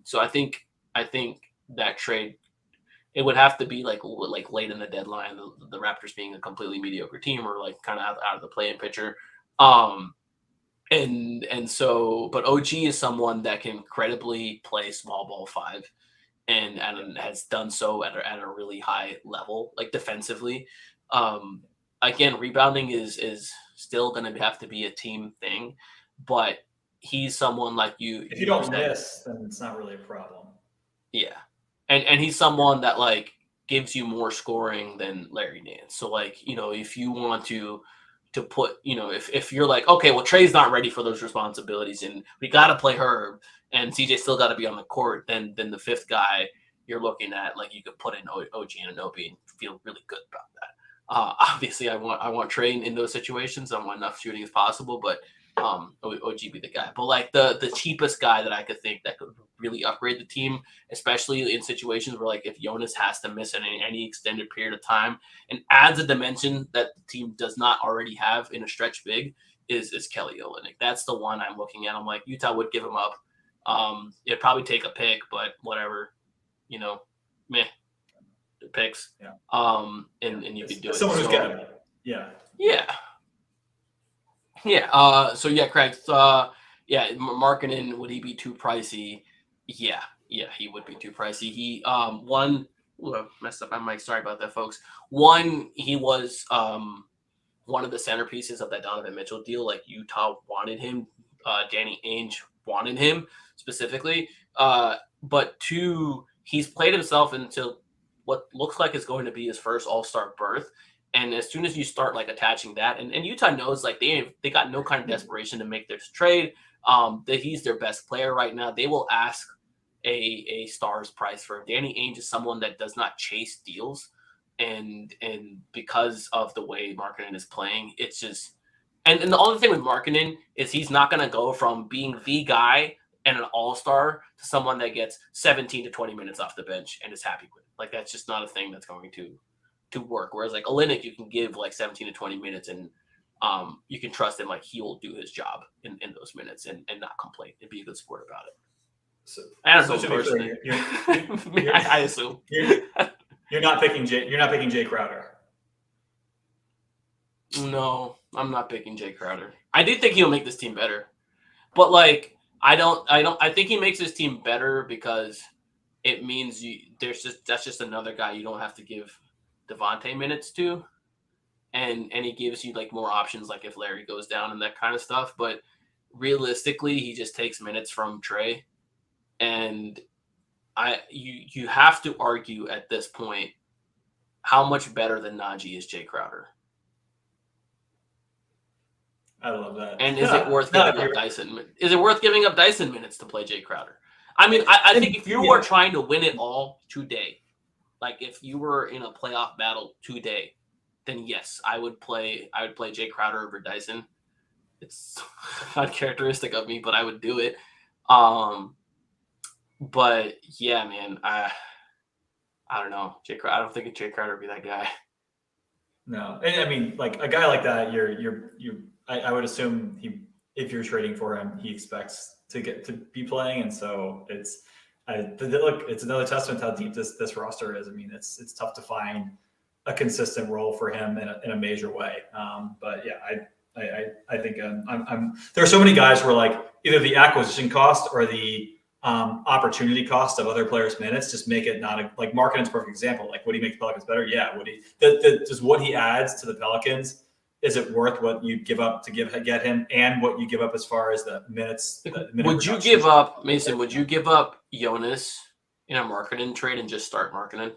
So I think that trade, it would have to be like late in the deadline, the Raptors being a completely mediocre team or like kind of out of the play-in picture. But OG is someone that can credibly play small ball 5 and has done so at a really high level, like defensively. Again, rebounding is still going to have to be a team thing, but he's someone like you. If you don't miss, then it's not really a problem. Yeah. And he's someone that like gives you more scoring than Larry Nance. So like, you know, if you want to put, you know, if you're like, okay, well, Trey's not ready for those responsibilities and we got to play Herb and CJ still got to be on the court, then the fifth guy you're looking at, like, you could put in OG Anunoby and feel really good about that. Obviously I want Trey in those situations. I want enough shooting as possible, but OG be the guy. But like the cheapest guy that I could think that could really upgrade the team, especially in situations where like if Jonas has to miss any extended period of time and adds a dimension that the team does not already have in a stretch big, is Kelly Olynyk. That's the one I'm looking at. I'm like, Utah would give him up. It'd probably take a pick, but whatever, you know, meh. Picks. Yeah. And you could do it. Someone who's gettable. Yeah. Yeah. So yeah, Craig. Markkanen, would he be too pricey? Yeah, he would be too pricey. He I messed up my mic. Sorry about that, folks. One, he was one of the centerpieces of that Donovan Mitchell deal. Like, Utah wanted him. Danny Ainge wanted him specifically. But two, he's played himself into what looks like is going to be his first All-Star berth. And as soon as you start like attaching that, and Utah knows like they got no kind of desperation to make this trade, that he's their best player right now. They will ask a star's price for him. Danny Ainge is someone that does not chase deals, and because of the way Markkanen is playing, it's just and the only thing with Markkanen is he's not going to go from being the guy and an all-star to someone that gets 17 to 20 minutes off the bench and is happy with it. Like, that's just not a thing that's going to work. Whereas like Olynyk, you can give like 17 to 20 minutes and you can trust him, like he'll do his job in those minutes and not complain and be a good sport about it. So, I don't know so personally. You're, I assume you're not picking Jay Crowder. No, I'm not picking Jay Crowder. I do think he'll make this team better, but like I think he makes his team better because it means that's just another guy you don't have to give Devontae minutes to, and he gives you like more options, like if Larry goes down and that kind of stuff. But realistically, he just takes minutes from Trey, and you have to argue at this point how much better than Najee is Jay Crowder. I love that. And is it worth giving up Dyson? Is it worth giving up Dyson minutes to play Jay Crowder? I mean, I think if you were trying to win it all today, like if you were in a playoff battle today, then yes, I would play Jay Crowder over Dyson. It's uncharacteristic of me, but I would do it. But yeah, man, I don't know. I don't think Jay Crowder would be that guy. No, and I mean, like a guy like that, I would assume if you're trading for him, he expects to get to be playing, and so it's another testament to how deep this roster is. I mean, it's tough to find a consistent role for him in a major way. But yeah, I think there are so many guys where like either the acquisition cost or the opportunity cost of other players' minutes just make it not like Markkanen's perfect example. Like, would he make the Pelicans better? Yeah. Would he? Does what he adds to the Pelicans, is it worth what you give up to get him and what you give up as far as the minutes? Would you give up, Mason? Would you give up Jonas in a Markkanen trade and just start Markkanen?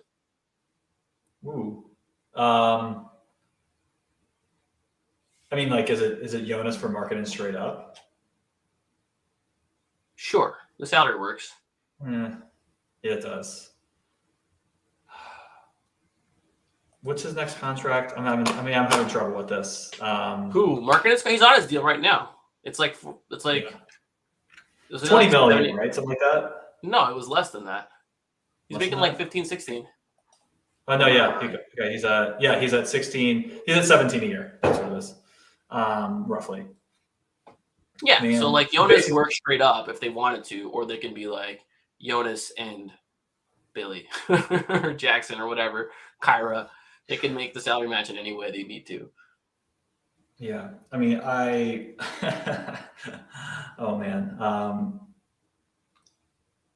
Ooh. I mean, like, is it Jonas for Markkanen straight up? Sure, the salary works. Yeah, it does. What's his next contract? I'm having trouble with this. Who? Markkanen? He's on his deal right now. It's like yeah. It was 20 million, right? Something like that. No, it was less than that. He's making like 15, 16. Oh no, yeah. Okay, he's at 16. He's at 17 a year. That's what it is. Roughly. Yeah, man. So like Jonas works straight up if they wanted to, or they can be like Jonas and Billy or Jackson or whatever, Kyra. They can make the salary match in any way they need to. Yeah, I mean, oh man,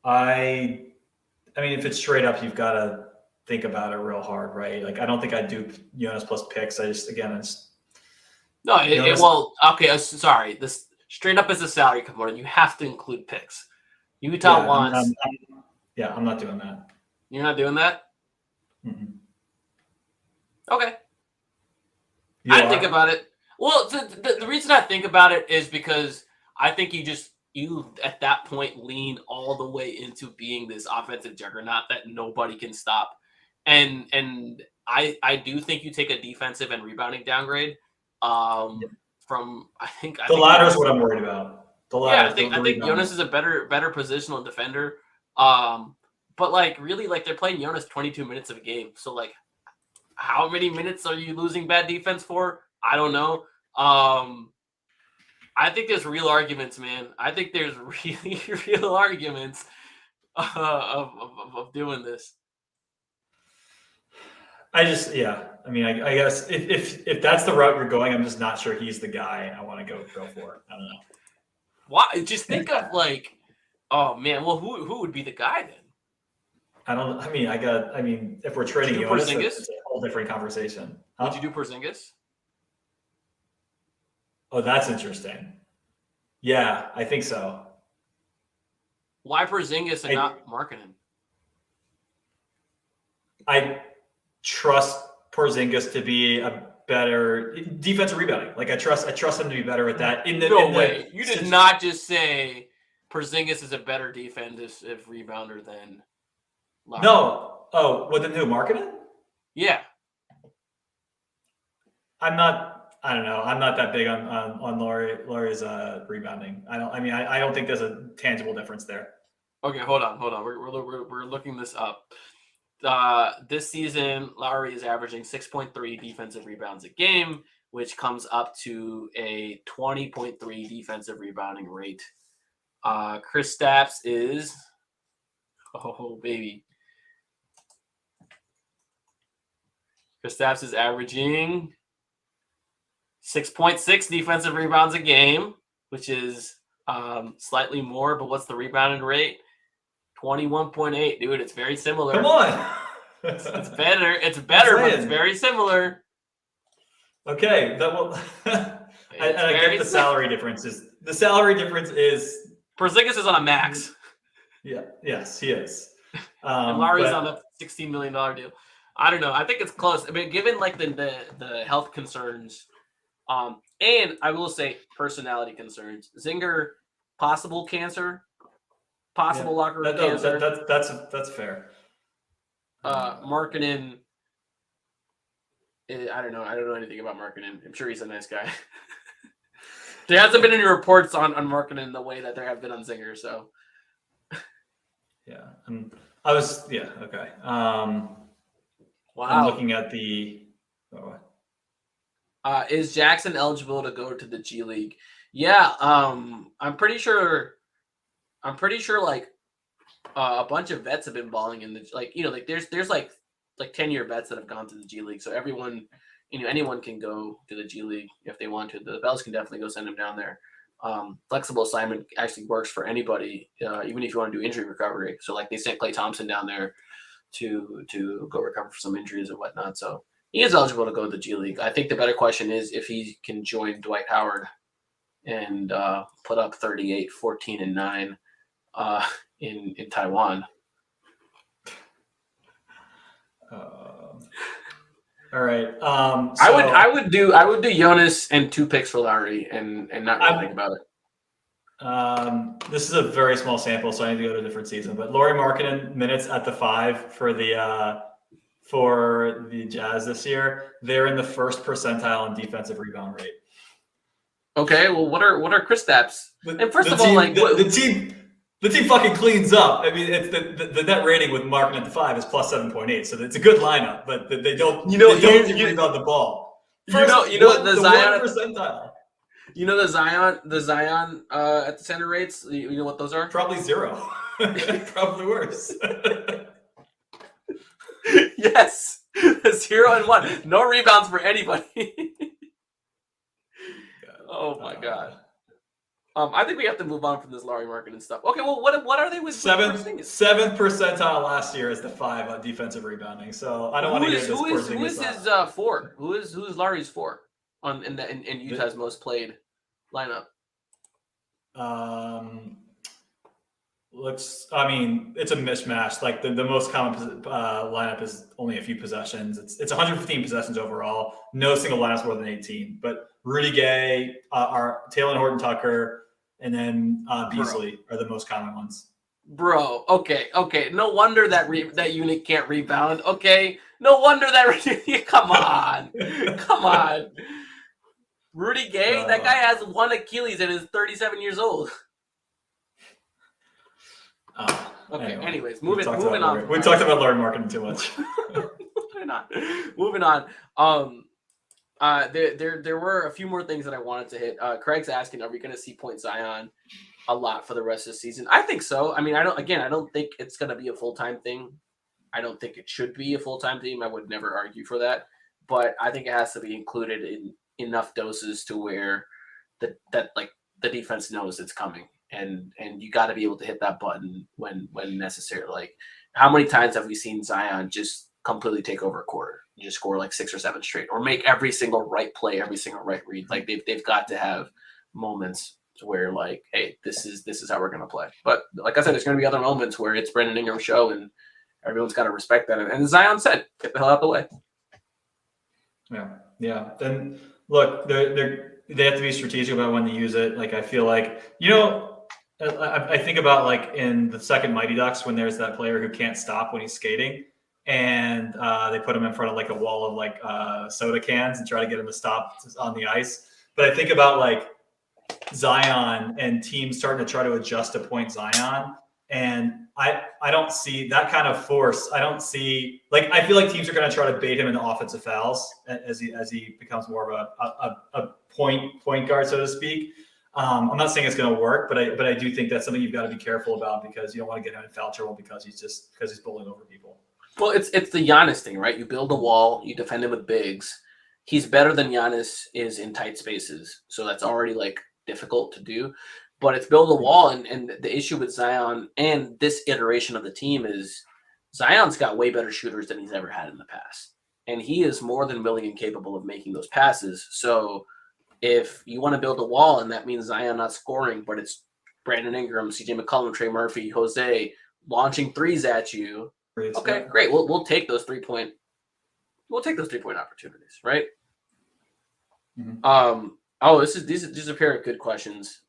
I mean, if it's straight up, you've got to think about it real hard, right? Like, I don't think I'd do Jonas plus picks. Well, okay. Sorry, this straight up is a salary component. You have to include picks. Utah wants. I'm not doing that. You're not doing that? Mm-hmm. Okay. I think about it. Well, the reason I think about it is because I think you at that point lean all the way into being this offensive juggernaut that nobody can stop. And I do think you take a defensive and rebounding downgrade. From I think the latter is what I'm worried about. I think Jonas is a better positional defender. But like really, like they're playing Jonas 22 minutes of a game. So like, how many minutes are you losing bad defense for? I don't know. I think there's real arguments, man. I think there's really real arguments of doing this. I mean, I guess if that's the route you're going, I'm just not sure he's the guy I want to go for. I don't know. Why? Just think of like, oh man. Well, who would be the guy then? If we're trading Jonas, it's a whole different conversation. Would you do Porzingis? Oh, that's interesting. Yeah, I think so. Why Porzingis and not Markkanen? I trust Porzingis to be a better defensive rebounding. Like I trust him to be better at that. No way. You did not just say Porzingis is a better defensive rebounder than Larry. No. Oh, well then who? Markkanen? Yeah. I'm not I don't know. I'm not that big on Laurie's rebounding. I don't think there's a tangible difference there. Okay, hold on. We're looking this up. This season, Lowry is averaging 6.3 defensive rebounds a game, which comes up to a 20.3 defensive rebounding rate. Chris Stapps is, oh baby, Chris Stapps is averaging 6.6 defensive rebounds a game, which is slightly more. But what's the rebounding rate? 21.8, dude. It's very similar. Come on. It's better. It's better, but it's very similar. Okay, that will. I get the salary differences. The salary difference is Porzingis is on a max. Yeah. Yes, he is. And Lowry's on a $16 million deal. I don't know. I think it's close. I mean, given like the health concerns, and I will say personality concerns. Zinger, possible cancer, locker room cancer. That's fair. Markkanen, I don't know. I don't know anything about Markkanen. I'm sure he's a nice guy. There hasn't been any reports on Markkanen the way that there have been on Zinger. So, yeah, okay. Wow. I'm looking at the. Is Jackson eligible to go to the G League? Yeah. I'm pretty sure. Like a bunch of vets have been balling in the there's like 10-year vets that have gone to the G League. So everyone, anyone can go to the G League if they want to. The Bells can definitely go send them down there. Flexible assignment actually works for anybody, even if you want to do injury recovery. So like they sent Klay Thompson down there to go recover from some injuries and whatnot. So he is eligible to go to the G League. I think the better question is if he can join Dwight Howard and put up 38, 14, and 9 in Taiwan. All right. I would do Jonas and 2 picks for Lowry and not really think about it. This is a very small sample, so I need to go to a different season. But Lauri Markkanen minutes at the 5 for the Jazz this year. They're in the first percentile in defensive rebound rate. Okay, well, what are Chris Stapps? And first of all, the team fucking cleans up. I mean, it's the net rating with Markkanen at the 5 is plus 7.8, so it's a good lineup. But they don't rebound the ball. The Zion percentile. The Zion at the center rates. You know what those are? Probably 0. Probably worse. Yes, 0 and 1. No rebounds for anybody. Oh my god. I think we have to move on from this Lauri Markkanen stuff. Okay, well, what are they with seventh percentile last year is the 5 on defensive rebounding. So I don't want to hear this. Who is his 4? Who's Lauri's 4 in Utah's most played lineup? It's a mismatch. Like the most common lineup is only a few possessions. It's 115 possessions overall. No single lineup's more than 18. But Rudy Gay, Taylor Horton Tucker, and then Beasley are the most common ones. Bro, okay. No wonder that unit can't rebound. Okay, no wonder that. Come on. Rudy Gay, that guy has 1 Achilles and is 37 years old. Okay. Anyways, moving on. We talked about Lauri Markkanen too much. Moving on. There were a few more things that I wanted to hit. Craig's asking, are we going to see Point Zion a lot for the rest of the season? I think so. I mean, I don't think it's going to be a full-time thing. I don't think it should be a full-time thing. I would never argue for that. But I think it has to be included in enough doses to where the defense knows it's coming. And you got to be able to hit that button when necessary. Like, how many times have we seen Zion just completely take over a quarter? You just score like 6 or 7 straight, or make every single right play, every single right read. Like they've got to have moments where like, hey, this is how we're gonna play. But like I said, there's gonna be other moments where it's Brandon Ingram's show, and everyone's got to respect that. And Zion said, "Get the hell out the way." Yeah. Then look, they have to be strategic about when to use it. Like I feel like I think about like in the second Mighty Ducks when there's that player who can't stop when he's skating. and they put him in front of like a wall of like soda cans and try to get him to stop on the ice. But I think about like Zion and teams starting to try to adjust to point Zion. And I don't see that kind of force. I don't see like I feel like teams are going to try to bait him into offensive fouls as he becomes more of a point guard, so to speak. I'm not saying it's going to work, but I do think that's something you've got to be careful about because you don't want to get him in foul trouble because he's bowling over people. Well, it's the Giannis thing, right? You build a wall, you defend him with bigs. He's better than Giannis is in tight spaces, so that's already like difficult to do. But it's build a wall, and the issue with Zion and this iteration of the team is Zion's got way better shooters than he's ever had in the past, and he is more than willing and capable of making those passes. So if you want to build a wall, and that means Zion not scoring, but it's Brandon Ingram, CJ McCollum, Trey Murphy, Jose launching threes at you. Okay, great. We'll take those 3-point. We'll take those 3-point opportunities, right? Mm-hmm. These are a pair of good questions.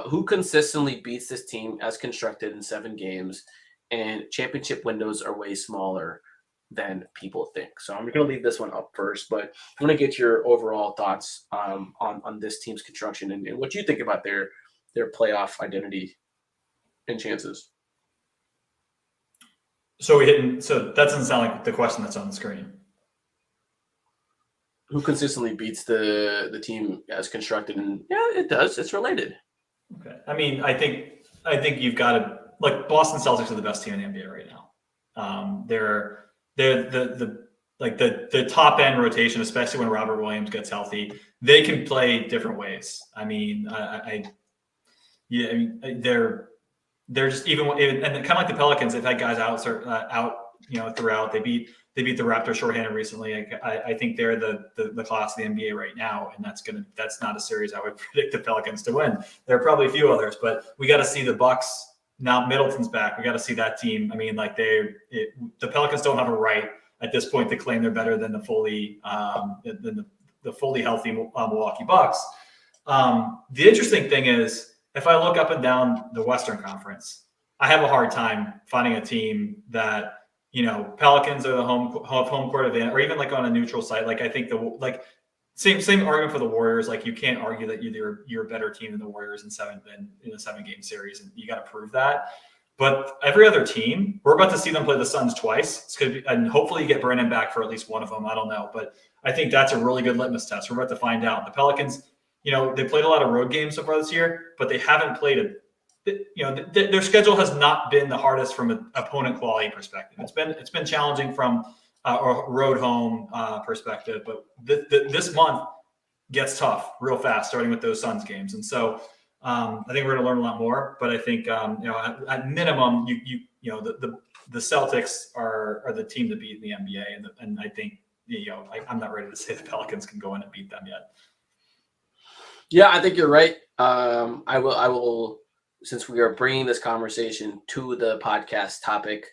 Who consistently beats this team as constructed in 7 games, and championship windows are way smaller than people think. So I'm going to leave this one up first, but I want to get your overall thoughts on this team's construction and what you think about their playoff identity and chances. So that doesn't sound like the question that's on the screen. Who consistently beats the team as constructed? And yeah, it does. It's related. Okay. I mean, I think you've got to like Boston Celtics are the best team in the NBA right now. They're the top end rotation, especially when Robert Williams gets healthy. They can play different ways. I mean, they're just even and kind of like the Pelicans. They've had guys out throughout. They beat the Raptors shorthanded recently. I think they're the class of the NBA right now, and that's not a series I would predict the Pelicans to win. There are probably a few others, but we got to see the Bucks. Now Middleton's back. We got to see that team. I mean, like the Pelicans don't have a right at this point to claim they're better than the fully healthy Milwaukee Bucks. The interesting thing is, if I look up and down the Western Conference, I have a hard time finding a team that, Pelicans are the home court advantage, or even like on a neutral site. Like I think same argument for the Warriors. Like you can't argue that you're a better team than the Warriors in a 7-game series, and you got to prove that. But every other team, we're about to see them play the Suns twice. And hopefully you get Brandon back for at least one of them. I don't know, but I think that's a really good litmus test. We're about to find out. The Pelicans, they played a lot of road games so far this year, but they haven't played their schedule has not been the hardest from an opponent quality perspective. It's been challenging from a road home perspective, but this month gets tough real fast, starting with those Suns games. And so I think we're going to learn a lot more. But I think at minimum, the Celtics are the team to beat in the NBA, and I think I'm not ready to say the Pelicans can go in and beat them yet. Yeah, I think you're right. I will. Since we are bringing this conversation to the podcast topic,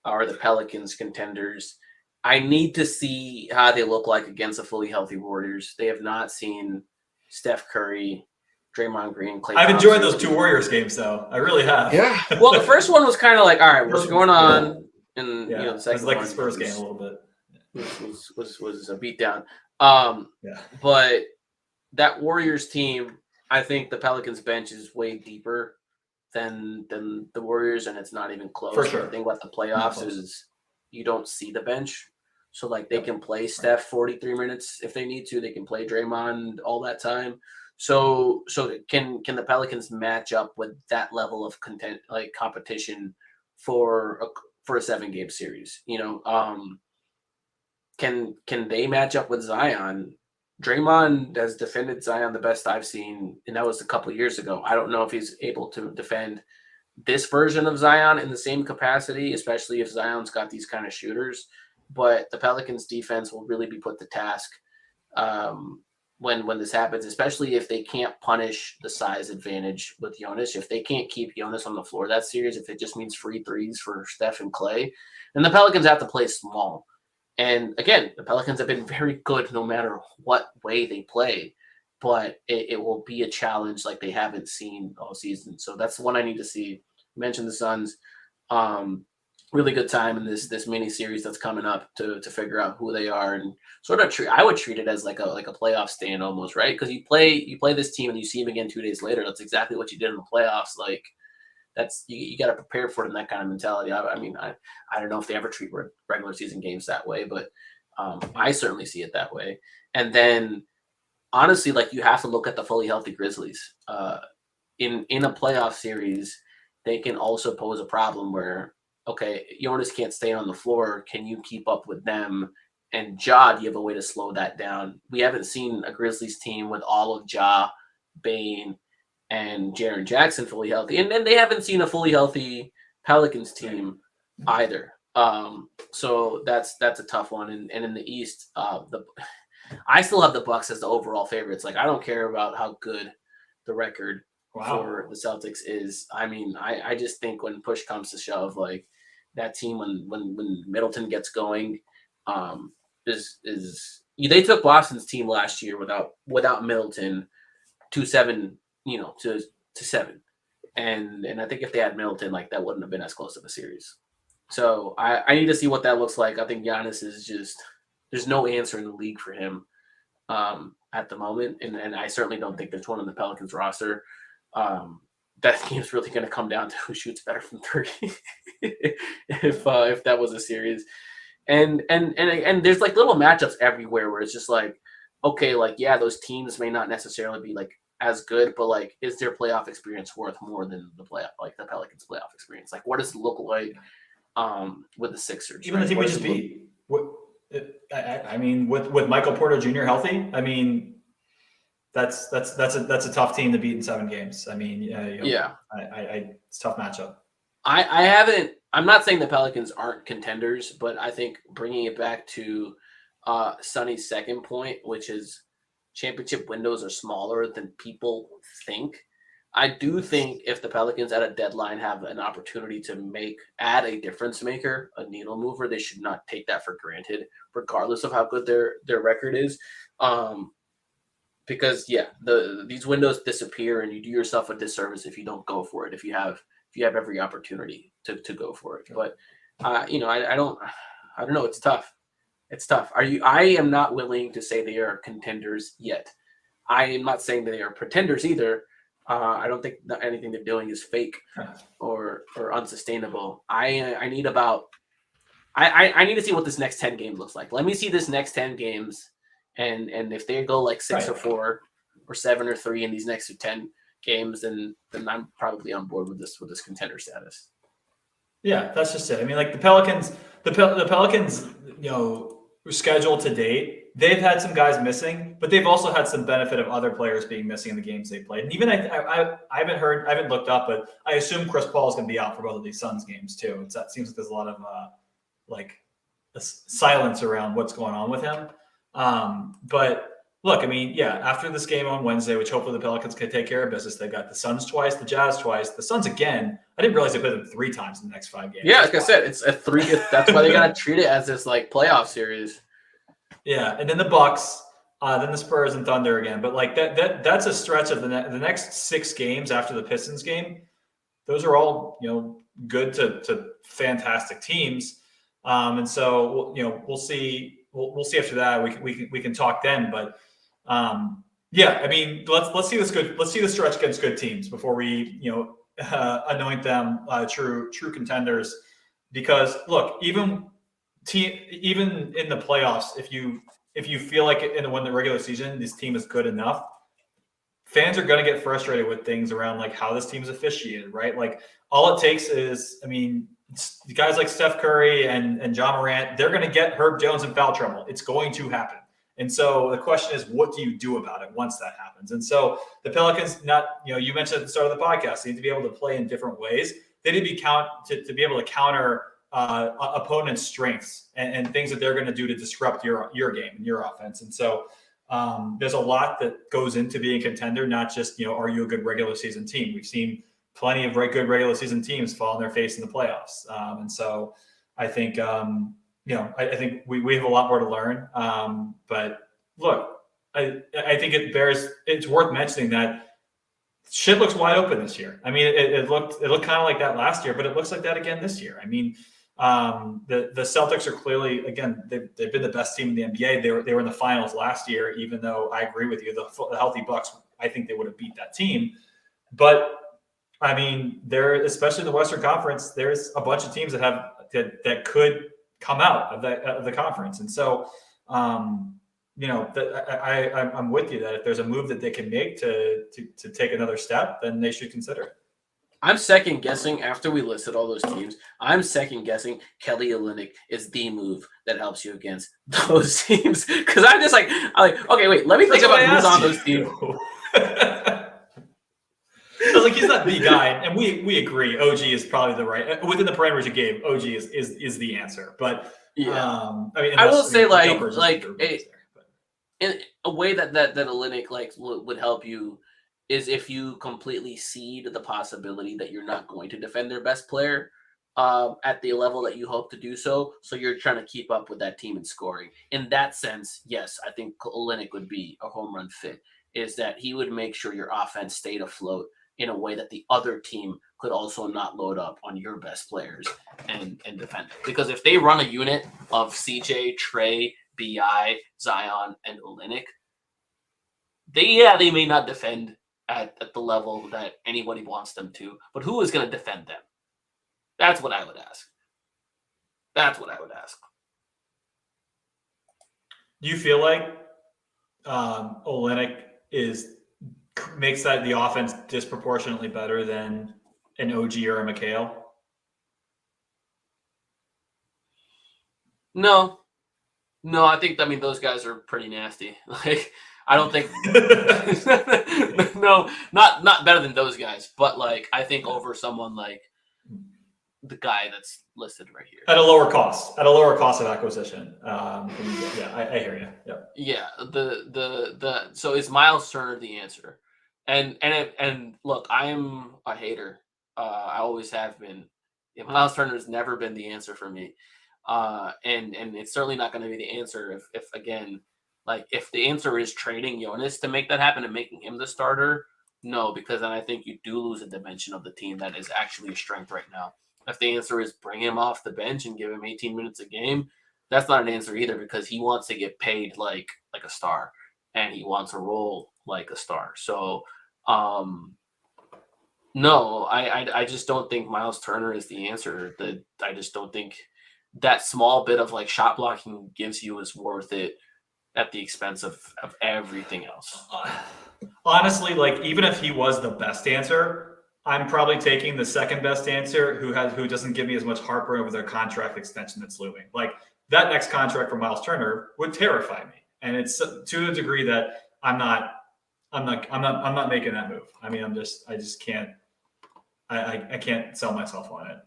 or the Pelicans Contenders, I need to see how they look like against the fully healthy Warriors. They have not seen Steph Curry, Draymond Green, Klay I've enjoyed those 2 Warriors games, though. I really have. Yeah. Well, the first one was kind of like, all right, what's going on? And the second it was like one the Spurs game a little bit. Was a beatdown. But that Warriors team, I think the Pelicans bench is way deeper than the Warriors, and it's not even close. For sure. The thing about the playoffs is you don't see the bench. So like they can play Steph 43 minutes if they need to. They can play Draymond all that time. So can the Pelicans match up with that level of competition for a 7-game series? Can they match up with Zion? Draymond has defended Zion the best I've seen, and that was a couple of years ago. I don't know if he's able to defend this version of Zion in the same capacity, especially if Zion's got these kind of shooters. But the Pelicans defense will really be put to task when this happens, especially if they can't punish the size advantage with Jonas. If they can't keep Jonas on the floor that series, if it just means free threes for Steph and Klay, then the Pelicans have to play small. And again, the Pelicans have been very good no matter what way they play, but it will be a challenge like they haven't seen all season. So that's the one I need to see. You mentioned the Suns. really good time in this mini series that's coming up to figure out who they are and sort of treat. I would treat it as like a playoff stand almost, right? Because you play this team and you see them again 2 days later. That's exactly what you did in the playoffs. Like that's you got to prepare for it in that kind of mentality. I mean, I don't know if they ever treat regular season games that way, but I certainly see it that way. And then honestly, like you have to look at the fully healthy Grizzlies. In a playoff series, they can also pose a problem where, okay, Jonas can't stay on the floor. Can you keep up with them? And Ja, do you have a way to slow that down? We haven't seen a Grizzlies team with all of Ja, Bane, and Jaren Jackson fully healthy. And then they haven't seen a fully healthy Pelicans team either. So that's a tough one. And in the East, I still have the Bucks as the overall favorites. Like I don't care about how good the record for the Celtics is. I mean, I just think when push comes to shove, like that team when Middleton gets going, is they took Boston's team last year without Middleton to 7, to 7. And I think if they had Middleton, like that wouldn't have been as close of a series. So I need to see what that looks like. I think Giannis is just there's no answer in the league for him at the moment. And I certainly don't think there's one on the Pelicans roster. That game's really going to come down to who shoots better from 30 if that was a series. And there's like little matchups everywhere where it's just like, okay, like, yeah, those teams may not necessarily be like as good, but like, is their playoff experience worth more than the Pelicans playoff experience? Like, what does it look like with the Sixers? Even the team we just beat. I mean, with Michael Porter Jr. healthy, I mean, that's a tough team to beat in 7 games. I mean, it's a tough matchup. I'm not saying the Pelicans aren't contenders, but I think bringing it back to Sonny's second point, which is championship windows are smaller than people think. I do think if the Pelicans at a deadline have an opportunity to add a difference maker, a needle mover, they should not take that for granted, regardless of how good their record is. Because these windows disappear, and you do yourself a disservice if you don't go for it. If you have every opportunity to go for it, but I don't know. It's tough. It's tough. I am not willing to say they are contenders yet. I am not saying they are pretenders either. I don't think that anything they're doing is fake or unsustainable. I need to see what this next 10 games looks like. Let me see this next 10 games. And if they go like 6 or 4 or 7 or 3 in these next 10 games, then I'm probably on board with this contender status. Yeah, that's just it. I mean, like the Pelicans, schedule to date, they've had some guys missing, but they've also had some benefit of other players being missing in the games they played. And even I haven't looked up, but I assume Chris Paul is going to be out for both of these Suns games too. It seems like there's a lot of silence around what's going on with him. But look, I mean, after this game on Wednesday, which hopefully the Pelicans can take care of business, they've got the Suns twice, the Jazz twice, the Suns again. I didn't realize they played them 3 times in the next 5 games. Yeah, like I said, it's a 3. That's why they got to treat it as this like playoff series. Yeah, and then the Bucks, then the Spurs and Thunder again. But like that's a stretch of the next 6 games after the Pistons game. Those are all good to fantastic teams, and so we'll see. We'll see after that. We can talk then, but I mean, let's see this good. Let's see the stretch against good teams before we anoint them true contenders. Because look, even in the playoffs, if you feel like in the regular season this team is good enough, fans are going to get frustrated with things around like how this team is officiated, right? Like all it takes is, I mean, guys like Steph Curry and John Morant, they're going to get Herb Jones in foul trouble. It's going to happen. And so the question is, what do you do about it once that happens? And so the Pelicans, you mentioned at the start of the podcast, they need to be able to play in different ways. They need to be able to counter opponents' strengths and things that they're going to do to disrupt your game and your offense. And so there's a lot that goes into being a contender, not just, are you a good regular season team? We've seen plenty of good regular season teams fall on their face in the playoffs. And so I think, I think we have a lot more to learn. But look, I think it's worth mentioning that shit looks wide open this year. I mean, it looked kind of like that last year, but it looks like that again this year. I mean, The Celtics are clearly, again, they've been the best team in the NBA. They were in the finals last year, even though I agree with you, the healthy Bucks, I think they would have beat that team. But I mean, especially in the Western Conference, there's a bunch of teams that could come out of the conference, and so I'm with you that if there's a move that they can make to take another step, then they should consider it. I'm second guessing after we listed all those teams. I'm second guessing Kelly Olynyk is the move that helps you against those teams because I'm okay, wait, let me think about who's on those teams. I was like, he's not the guy, and we agree. OG is probably the right within the parameters you gave. OG is the answer, but yeah, I will say in a way that Olynyk would help you is if you completely cede the possibility that you're not going to defend their best player at the level that you hope to do so. So you're trying to keep up with that team in scoring. In that sense, yes, I think Olynyk would be a home run fit. Is that he would make sure your offense stayed afloat in a way that the other team could also not load up on your best players and defend it. Because if they run a unit of CJ, Trey, BI, Zion, and Olynyk, they may not defend at the level that anybody wants them to, but who is going to defend them? That's what I would ask. Do you feel like Olynyk makes that the offense disproportionately better than an OG or a McHale? No, I think those guys are pretty nasty. I don't think no, not better than those guys, but I think over someone like the guy that's listed right here at a lower cost of acquisition. I hear you. Yeah. So is Miles Turner the answer? And look, I'm a hater. I always have been. Miles Turner's never been the answer for me. And it's certainly not going to be the answer if again, if the answer is trading Jonas to make that happen and making him the starter, no, because then I think you do lose a dimension of the team that is actually a strength right now. If the answer is bring him off the bench and give him 18 minutes a game, that's not an answer either because he wants to get paid like a star and he wants a role like a star. So, no, I just don't think Miles Turner is the answer. I just don't think that small bit of shot blocking gives you is worth it at the expense of everything else. Honestly, even if he was the best answer, I'm probably taking the second best answer who doesn't give me as much heartburn over their contract extension that's looming. That next contract for Miles Turner would terrify me. And it's to a degree that I'm not making that move. I mean, I just can't, I can't sell myself on it.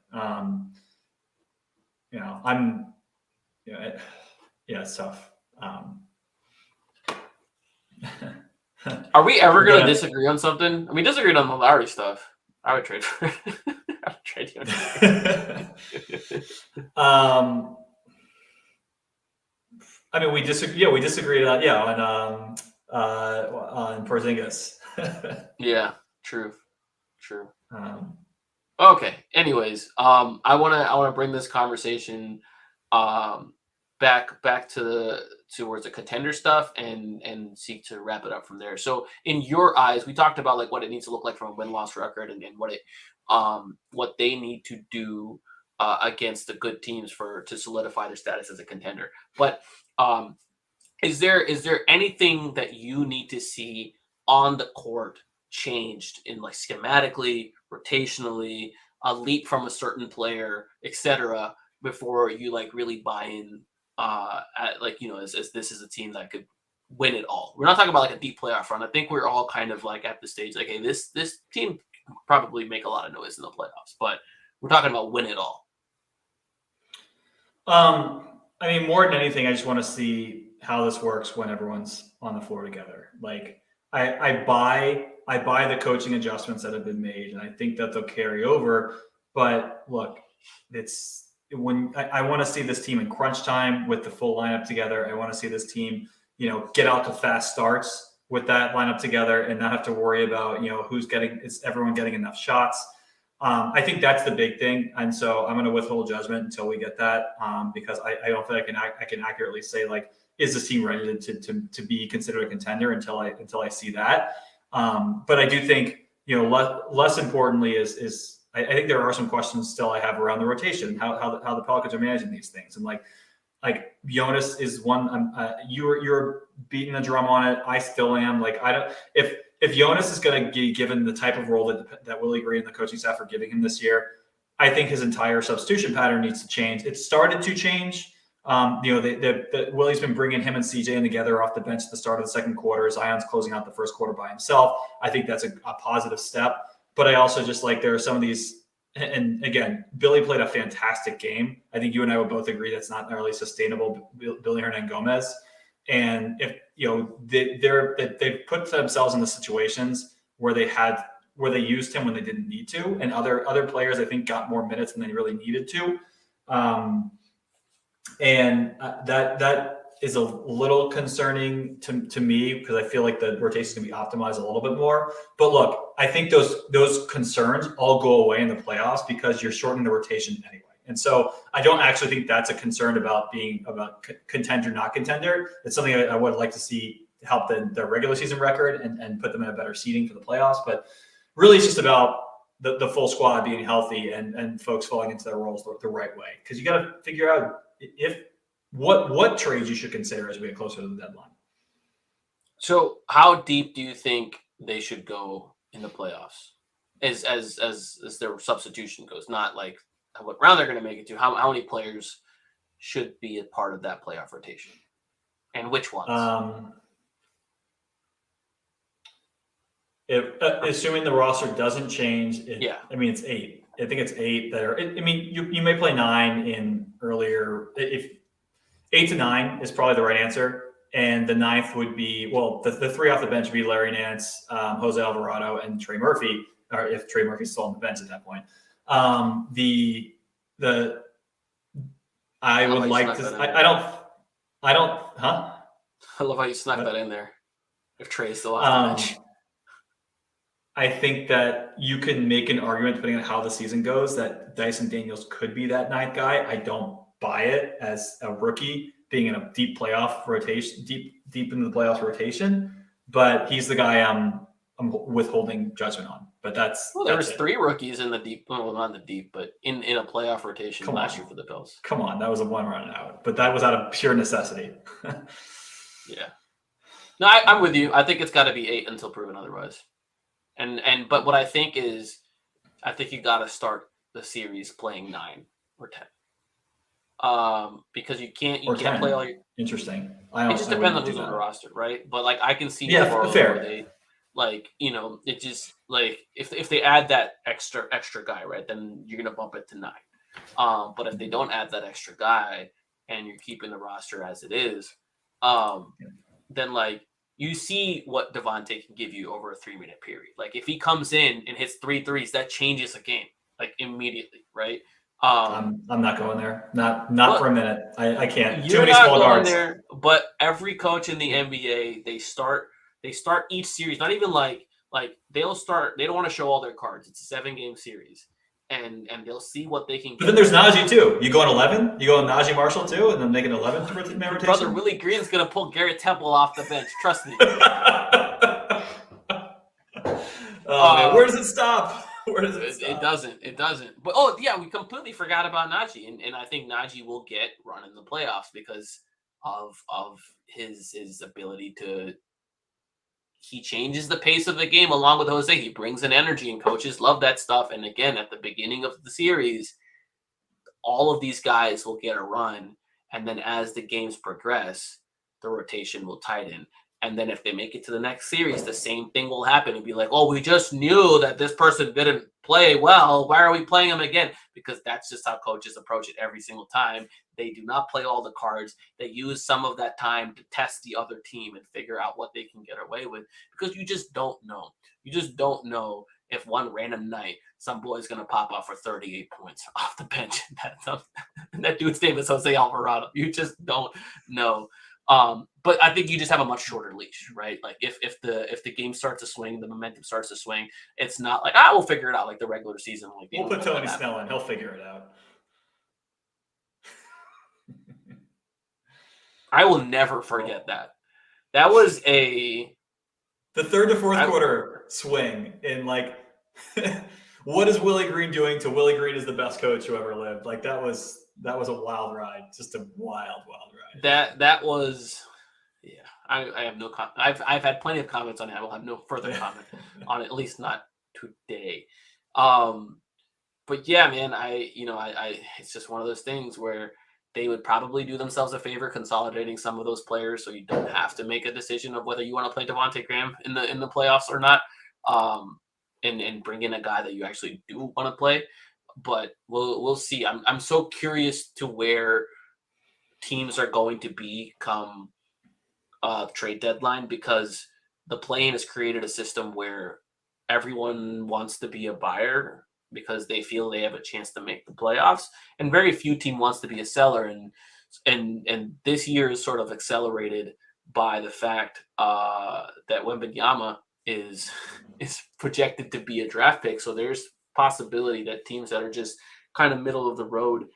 It's tough. Are we ever going to disagree on something? I mean, disagreed on the Lowry stuff. I would trade for I would trade you. I mean, we disagreed on Porzingis. Yeah, true. Okay. Anyways, I want to bring this conversation back towards the contender stuff and seek to wrap it up from there. So in your eyes, we talked about what it needs to look like from a win-loss record and what they need to do against the good teams to solidify their status as a contender. But is there anything that you need to see on the court changed in schematically, rotationally, a leap from a certain player, etc., before you really buy in as this is a team that could win it all? We're not talking about a deep playoff run. I think we're all kind of at the stage hey, this team can probably make a lot of noise in the playoffs, but we're talking about win it all. I mean, more than anything, I just want to see how this works when everyone's on the floor together. I buy the coaching adjustments that have been made, and I think that they'll carry over. But look, it's when I want to see this team in crunch time with the full lineup together. I want to see this team, get out to fast starts with that lineup together and not have to worry about, is everyone getting enough shots? I think that's the big thing, and so I'm going to withhold judgment until we get that, because I don't feel I can accurately say like, is this team ready to be considered a contender until I see that. But I do think, less importantly is I think there are some questions still I have around the rotation, how the Pelicans are managing these things, and like Jonas is one. You're beating the drum on it. I still am. Like, I don't if Jonas is going to be given the type of role that Willie Green and the coaching staff are giving him this year, I think his entire substitution pattern needs to change. It started to change. Willie's been bringing him and CJ in together off the bench at the start of the second quarter. Zion's closing out the first quarter by himself. I think that's a positive step. But I also just like, there are some of these, and again, Billy played a fantastic game. I think you and I would both agree that's not really sustainable, Billy Hernangomez. And if they've put themselves in the situations where they used him when they didn't need to, and other players I think got more minutes than they really needed to. And that is a little concerning to me, because I feel like the rotation can be optimized a little bit more. But look, I think those concerns all go away in the playoffs because you're shortening the rotation anyway. And so I don't actually think that's a concern about contender, not contender. It's something I would like to see help the regular season record and put them in a better seeding for the playoffs. But really, it's just about the full squad being healthy and folks falling into their roles the right way. Because you got to figure out what trades you should consider as we get closer to the deadline. So how deep do you think they should go in the playoffs as their substitution goes? Not like what round they're going to make it to. How many players should be a part of that playoff rotation, and which ones? Assuming the roster doesn't change, it's 8. I think it's 8 that are. You may play 9 in earlier. If 8 to 9 is probably the right answer, and the 9th would be the 3 off the bench would be Larry Nance, Jose Alvarado, and Trey Murphy, or if Trey Murphy's still on the bench at that point. I would like to. I don't. Huh? I love how you snuck that in there. If Trey is still off the bench. I think that you can make an argument, depending on how the season goes, that Dyson Daniels could be that 9th guy. I don't buy it as a rookie being in a deep playoff rotation, deep into the playoff rotation. But he's the guy I'm withholding judgment on. But there was 3 rookies in the deep, well, not the deep, but in a playoff rotation last year for the Bills. Come on, that was a 1 run out, but that was out of pure necessity. Yeah. No, I'm with you. I think it's got to be 8 until proven otherwise. But what I think is, I think you got to start the series playing 9 or 10, because you can't play all your. Interesting. It just depends on who's on the roster, right? But like I can see fair. Where they it just like if they add that extra guy, right, then you're gonna bump it to 9. But if they don't add that extra guy and you're keeping the roster as it is, then like. You see what Devontae can give you over a 3-minute period. Like if he comes in and hits 3 threes, that changes a game like immediately, right? I'm not going there. Not for a minute. I can't. Too many small guards. There, but every coach in the NBA, they start each series. Not even like they'll start. They don't want to show all their cards. It's a 7-game series. And they'll see what they can get. But then there's Najee too. You go on 11. You go on Najee Marshall too, and then make an 11th rotation. Brother, Willie Green's gonna pull Garrett Temple off the bench. Trust me. Man, where does it stop? Where does it stop? It doesn't. But we completely forgot about Najee, and I think Najee will get run in the playoffs because of his ability to. He changes the pace of the game along with Jose. He brings an energy, and coaches love that stuff. And again, at the beginning of the series, all of these guys will get a run. And then as the games progress, the rotation will tighten. And then if they make it to the next series, the same thing will happen. It'll be like, oh, we just knew that this person didn't play well. Why are we playing him again? Because that's just how coaches approach it every single time. They do not play all the cards. They use some of that time to test the other team and figure out what they can get away with, because you just don't know. You just don't know if one random night some boy's going to pop up for 38 points off the bench. That dude's name is Jose Alvarado. You just don't know. But I think you just have a much shorter leash, right? Like if the game starts to swing, the momentum starts to swing. It's not like we'll figure it out like the regular season. Like we'll put Tony Snell in; he'll figure it out. I will never forget that. That was the third to fourth quarter swing in like. What is Willie Green doing to Willie Green is the best coach who ever lived? Like that was a wild ride, just a wild ride. That was, yeah. I have no I've had plenty of comments on it. I will have no further comment on it, at least not today. But yeah, man, I it's just one of those things where they would probably do themselves a favor consolidating some of those players, so you don't have to make a decision of whether you want to play Devontae Graham in the playoffs or not. And bring in a guy that you actually do want to play, but we'll see. I'm so curious to where teams are going to be come trade deadline, because the play-in has created a system where everyone wants to be a buyer because they feel they have a chance to make the playoffs, and very few team wants to be a seller. And this year is sort of accelerated by the fact that Wembanyama is projected to be a draft pick. So there's possibility that teams that are just kind of middle of the road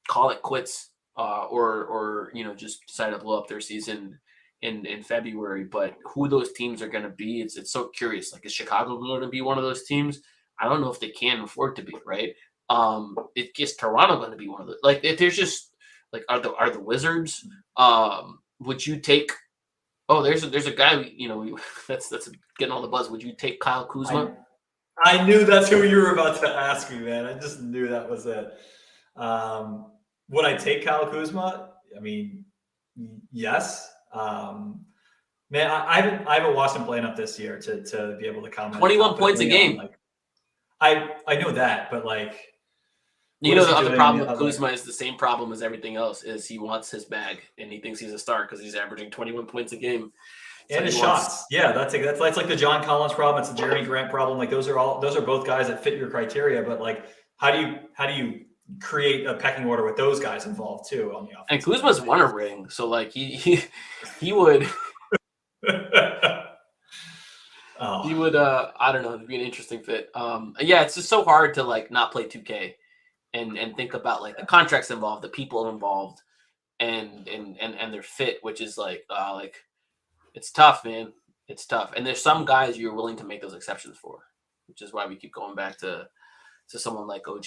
call it quits, or just decide to blow up their season in February. But who those teams are going to be, it's so curious. Like, is Chicago going to be one of those teams? I don't know if they can afford to be, right? Is Toronto going to be one of the, like, if there's just like, are the Wizards? Would you take? Oh, there's a guy, that's getting all the buzz. Would you take Kyle Kuzma? I knew that's who you were about to ask me, man. I just knew that was it. Would I take Kyle Kuzma? I mean, yes. Man, I haven't watched him play enough this year to be able to comment. 21 points a game. Like, I know that, but like, the other problem with Kuzma is the same problem as everything else, is he wants his bag and he thinks he's a star because he's averaging 21 points a game. And his shots. Yeah, that's like the John Collins problem. It's the Jeremy Grant problem. Like those are both guys that fit your criteria, but like how do you create a pecking order with those guys involved too on the offense? And Kuzma's won a ring, so like he would he would I don't know, it'd be an interesting fit. Yeah, it's just so hard to like not play 2K and think about like the contracts involved, the people involved, and their fit, which is like it's tough, man. It's tough. And there's some guys you're willing to make those exceptions for, which is why we keep going back to someone like OG.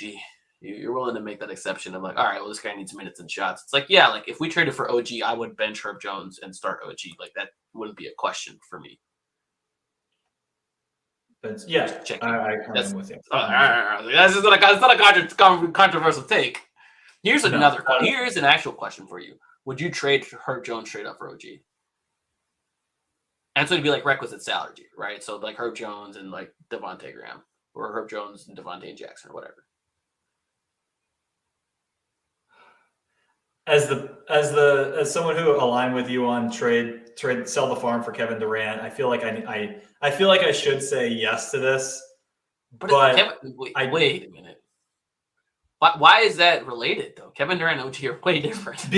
You're willing to make that exception of like, all right, well, this guy needs minutes and shots. It's like, yeah, like if we traded for OG, I would bench Herb Jones and start OG. Like that wouldn't be a question for me. But yeah, I'm with you. That's not a controversial take. Here's another. Here's an actual question for you. Would you trade Herb Jones straight up for OG? And so it'd be like requisite salary, right? So like Herb Jones and like Devontae Graham, or Herb Jones and Devontae Jackson, or whatever. As someone who aligned with you on trade sell the farm for Kevin Durant, I feel like I should say yes to this. But wait a minute. Why is that related though? Kevin Durant and OG are way different.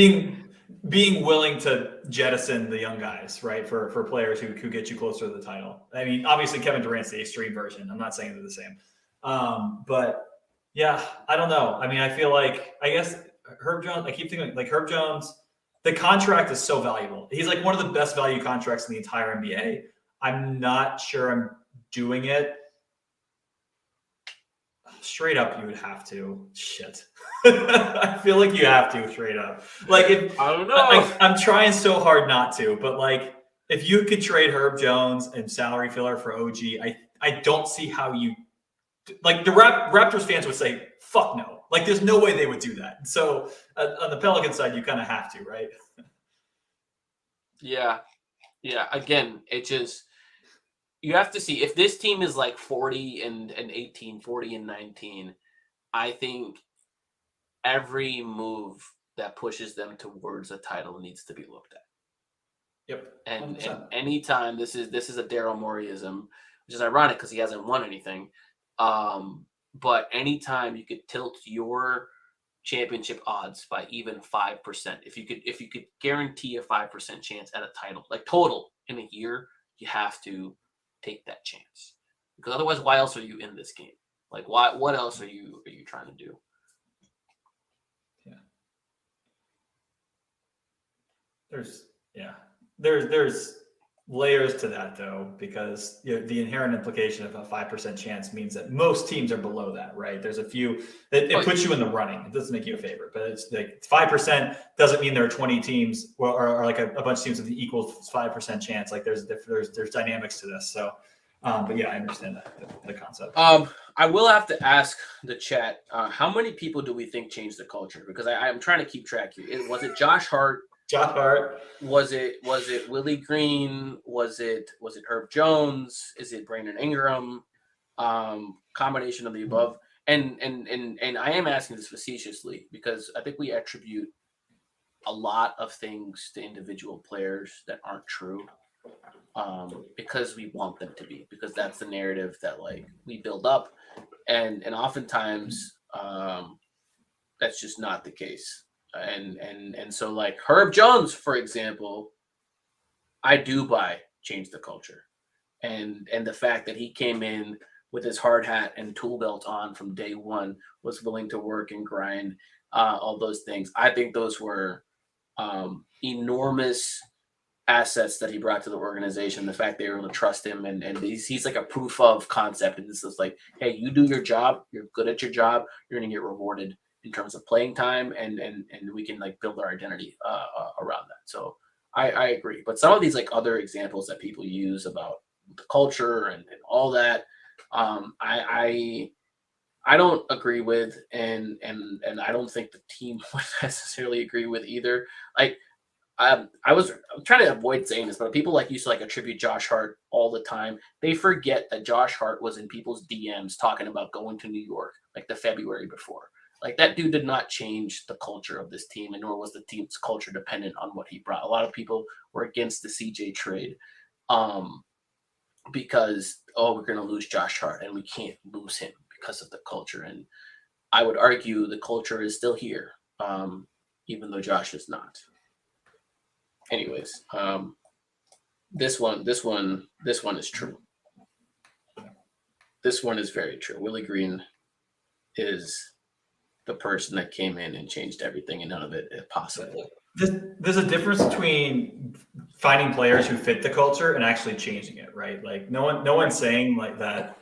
Being willing to jettison the young guys, right, for players who get you closer to the title. I mean, obviously Kevin Durant's the extreme version. I'm not saying they're the same. But yeah, I don't know. I mean, I feel like, I guess Herb Jones, I keep thinking like Herb Jones, the contract is so valuable. He's like one of the best value contracts in the entire NBA. I'm not sure I'm doing it. Straight up, you would have to. Shit. I feel like you have to straight up. Like, I don't know. I'm trying so hard not to, but like, if you could trade Herb Jones and salary filler for OG, I don't see how you, like the Raptors fans would say, fuck no. Like, there's no way they would do that. So on the Pelican side, you kind of have to, right? Yeah. Again, it just, you have to see if this team is like 40 and 18, 40 and 19. I think every move that pushes them towards a title needs to be looked at. Yep. And anytime this is a Daryl Moreyism, which is ironic because he hasn't won anything. But anytime you could tilt your championship odds by even 5%. If you could guarantee a 5% chance at a title, like total in a year, you have to take that chance. Because otherwise, why else are you in this game? Like what else are you trying to do? Yeah. There's layers to that though, because the inherent implication of a 5% chance means that most teams are below that, right? There's a few it puts you in the running. It doesn't make you a favorite, but it's like 5% doesn't mean there are 20 teams or like a bunch of teams with the equal 5% chance. Like there's dynamics to this. So, but yeah, I understand the concept. I will have to ask the chat, how many people do we think changed the culture? Because I'm trying to keep track here. Was it Josh Hart? Josh Hart. Was it Willie Green? Was it Herb Jones? Is it Brandon Ingram? Combination of the above. And I am asking this facetiously because I think we attribute a lot of things to individual players that aren't true. Because we want them to be, because that's the narrative that like we build up, and oftentimes that's just not the case. And so like Herb Jones, for example, I do buy change the culture, and the fact that he came in with his hard hat and tool belt on from day one, was willing to work and grind, all those things. I think those were enormous assets that he brought to the organization. The fact they were able to trust him, and he's like a proof of concept. And this is like, hey, you do your job, you're good at your job, you're gonna get rewarded in terms of playing time, and we can like build our identity around that. So I agree. But some of these like other examples that people use about the culture and all that, I don't agree with, and I don't think the team would necessarily agree with either. Like I'm trying to avoid saying this, but people like used to like attribute Josh Hart all the time. They forget that Josh Hart was in people's DMs talking about going to New York like the February before. Like that dude did not change the culture of this team, and nor was the team's culture dependent on what he brought. A lot of people were against the CJ trade, because we're going to lose Josh Hart, and we can't lose him because of the culture. And I would argue the culture is still here, even though Josh is not. Anyways, this one is true. This one is very true. Willie Green is the person that came in and changed everything, and none of it is possible. There's a difference between finding players who fit the culture and actually changing it, right? Like no one's saying like that.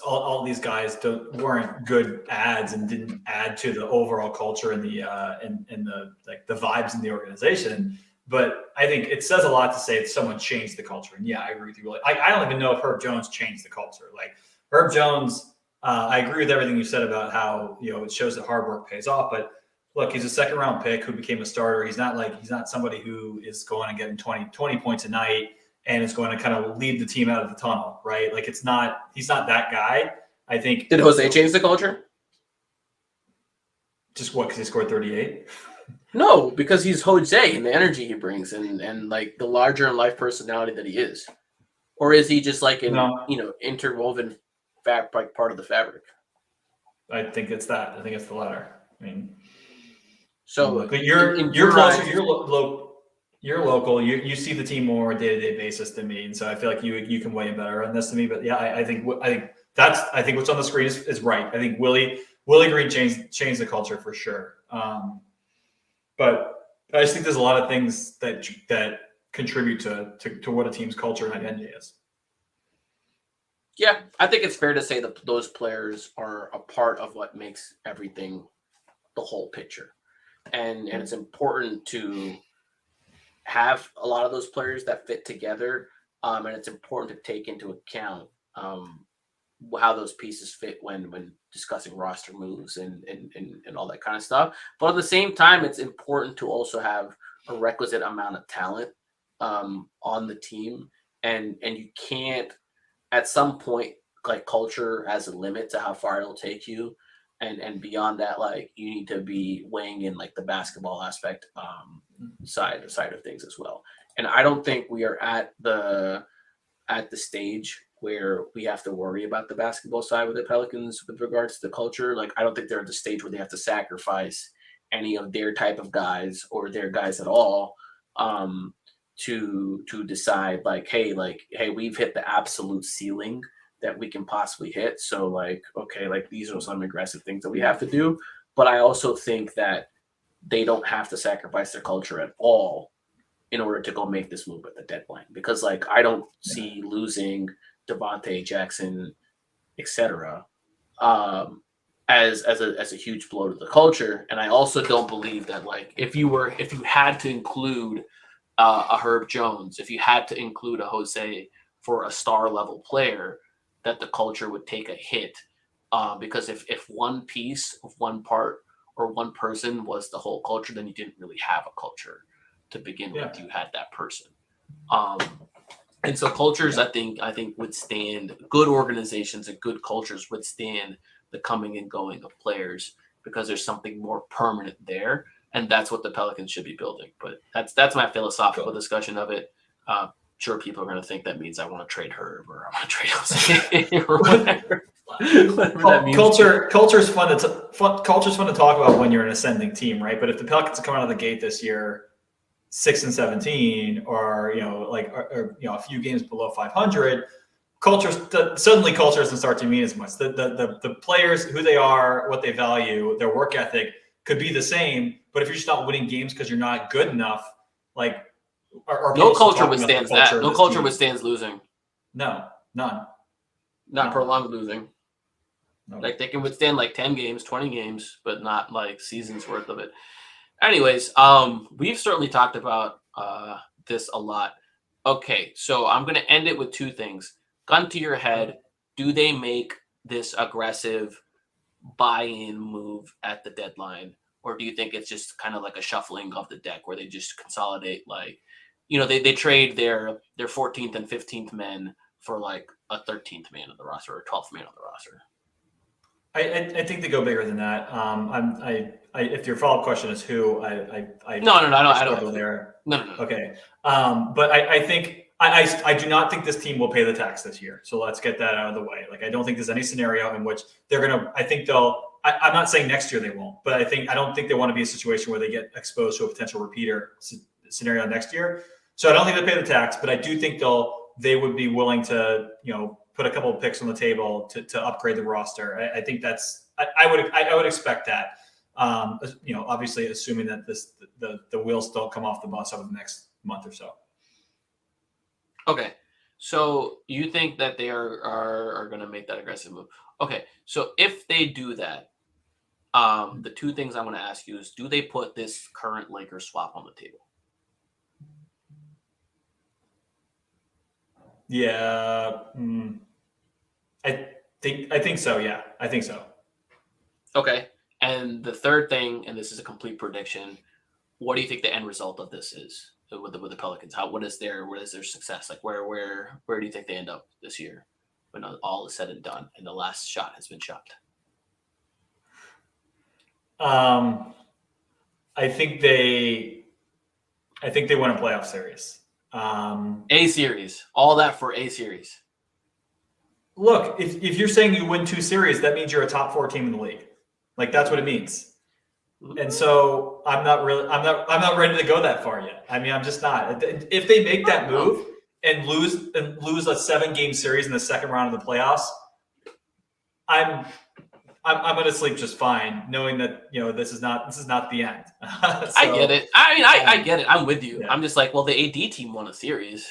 All these guys weren't good ads and didn't add to the overall culture and the like the vibes in the organization. But I think it says a lot to say that someone changed the culture. And yeah, I agree with you. I don't even know if Herb Jones changed the culture. Like Herb Jones, I agree with everything you said about how it shows that hard work pays off. But look, he's a second round pick who became a starter. He's not somebody who is going and getting 20 points a night and is going to kind of lead the team out of the tunnel, right? Like he's not that guy. I think. Did Jose change the culture? Just what? Because he scored 38. No, because he's Jose and the energy he brings, and like the larger in life personality that he is, or is he just like interwoven like part of the fabric? I think it's that. I think it's the latter. I mean, so but you're closer. You're local. You see the team more on a day-to-day basis than me, and so I feel like you can weigh in better on this than me. But yeah, I think what's on the screen is right. I think Willie Green changed the culture for sure. But I just think there's a lot of things that contribute to what a team's culture and identity is. Yeah, I think it's fair to say that those players are a part of what makes everything the whole picture. And it's important to have a lot of those players that fit together. And it's important to take into account how those pieces fit when discussing roster moves and all that kind of stuff. But at the same time, it's important to also have a requisite amount of talent on the team. And you can't, at some point, like culture has a limit to how far it'll take you. And beyond that, like you need to be weighing in like the basketball aspect side of things as well. And I don't think we are at the stage where we have to worry about the basketball side with the Pelicans with regards to the culture. Like, I don't think they're at the stage where they have to sacrifice any of their type of guys or their guys at all, to decide like, hey, we've hit the absolute ceiling that we can possibly hit. So like, okay, like these are some aggressive things that we have to do. But I also think that they don't have to sacrifice their culture at all in order to go make this move at the deadline. Because like I don't see losing Devontae Jackson, etc., as a huge blow to the culture. And I also don't believe that like if you had to include a Herb Jones, if you had to include a Jose for a star level player, that the culture would take a hit. Because if one piece of one part or one person was the whole culture, then you didn't really have a culture to begin with. You had that person. And so cultures, I think withstand, good organizations and good cultures withstand the coming and going of players because there's something more permanent there. And that's what the Pelicans should be building. But that's my philosophical discussion of it. Sure, people are going to think that means I want to trade Herb or I want to trade Jose or whatever. That means. Culture's fun to talk about when you're an ascending team, right? But if the Pelicans come out of the gate this year 6-17, or a few games below 500, suddenly culture doesn't start to mean as much. The players, who they are, what they value, their work ethic could be the same, but if you're just not winning games because you're not good enough, like no culture withstands that. No culture withstands losing. No, none. Not prolonged losing. No. Like they can withstand like 10 games, 20 games, but not like seasons worth of it. Anyways, we've certainly talked about this a lot. Okay, so I'm going to end it with two things. Gun to your head, do they make this aggressive buy-in move at the deadline? Or do you think it's just kind of like a shuffling of the deck where they just consolidate, like, they trade their 14th and 15th men for like a 13th man on the roster or a 12th man on the roster? I think they go bigger than that. If your follow-up question is who, No, I don't go there. No. Okay. But I think I do not think this team will pay the tax this year. So let's get that out of the way. Like, I don't think there's any scenario in which they're gonna. I think I'm not saying next year they won't, but I don't think they want to be a situation where they get exposed to a potential repeater scenario next year. So I don't think they pay the tax, but I do think they would be willing to put a couple of picks on the table to upgrade the roster. I think I would expect that. Obviously assuming that the wheels don't come off the bus over the next month or so. Okay, so you think that they are going to make that aggressive move? Okay, so if they do that, the two things I'm going to ask you is: do they put this current Lakers swap on the table? Yeah, I think so. Yeah, I think so. Okay, and the third thing, and this is a complete prediction: what do you think the end result of this is with the Pelicans? What is their success? Like where do you think they end up this year when all is said and done and the last shot has been shot? I think they win a playoff series. A series, all that for a series. Look, if you're saying you win 2 series, that means you're a top 4 team in the league. Like, that's what it means. And so I'm not ready to go that far yet. I mean, I'm just not. If they make that move and lose a 7-game series in the second round of the playoffs, I'm going to sleep just fine, knowing that this is not the end. So, I get it. I mean, I get it. I'm with you. Yeah. I'm just like, well, the AD team won a series.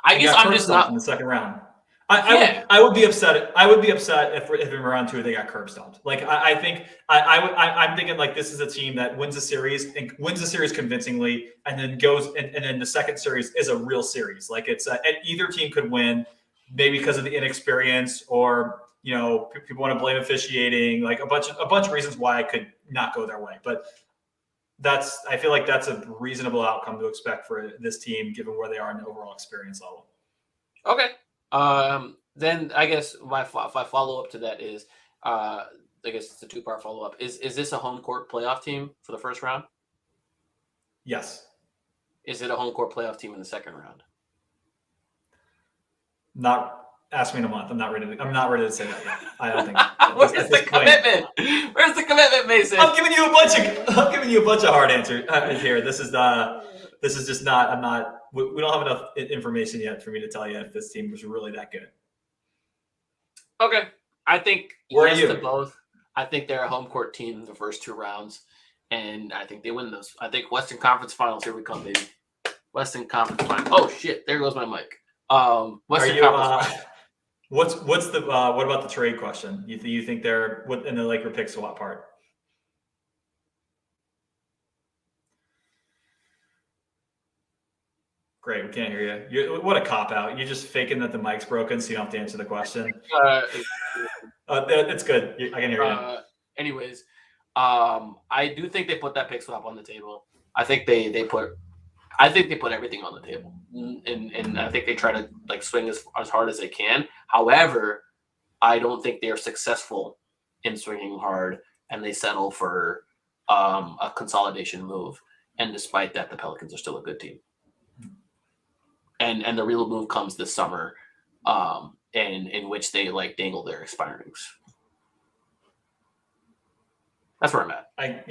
I guess I'm just not in the second round. I would be upset. I would be upset if in round 2 they got curb stomped. Like, I think I'm thinking like this is a team that wins a series and wins the series convincingly, and then goes and then the second series is a real series. Like, it's either team could win, maybe because of the inexperience, or people want to blame officiating, like a bunch of reasons why it could not go their way. But I feel like that's a reasonable outcome to expect for this team, given where they are in the overall experience level. Okay. Then I guess my follow up to that is, I guess it's a 2-part follow up. Is this a home court playoff team for the first round? Yes. Is it a home court playoff team in the second round? Not ask me in a month. I'm not ready to say that yet. I don't think. Where's the commitment? Where's the commitment, Mason? I'm giving you a bunch of hard answers here. This is just not. I'm not. We don't have enough information yet for me to tell you if this team was really that good. Okay, I think Where yes are you? to both. I think they're a home court team in the first 2 rounds, and I think they win those. I think Western Conference Finals. Here we come, baby. Western Conference Finals. Oh shit! There goes my mic. Western Conference Finals. What about the trade question? You think they're what in the Laker picks what part? Great, we can't hear you. What a cop out! You're just faking that the mic's broken, so you don't have to answer the question. It's good. I can hear you. Anyways, I do think they put that pick swap on the table. I think they put everything on the table, and I think they try to like swing as hard as they can. However, I don't think they're successful in swinging hard, and they settle for a consolidation move. And despite that, the Pelicans are still a good team. And the real move comes this summer, in which they like dangle their expirings. That's where I'm at. I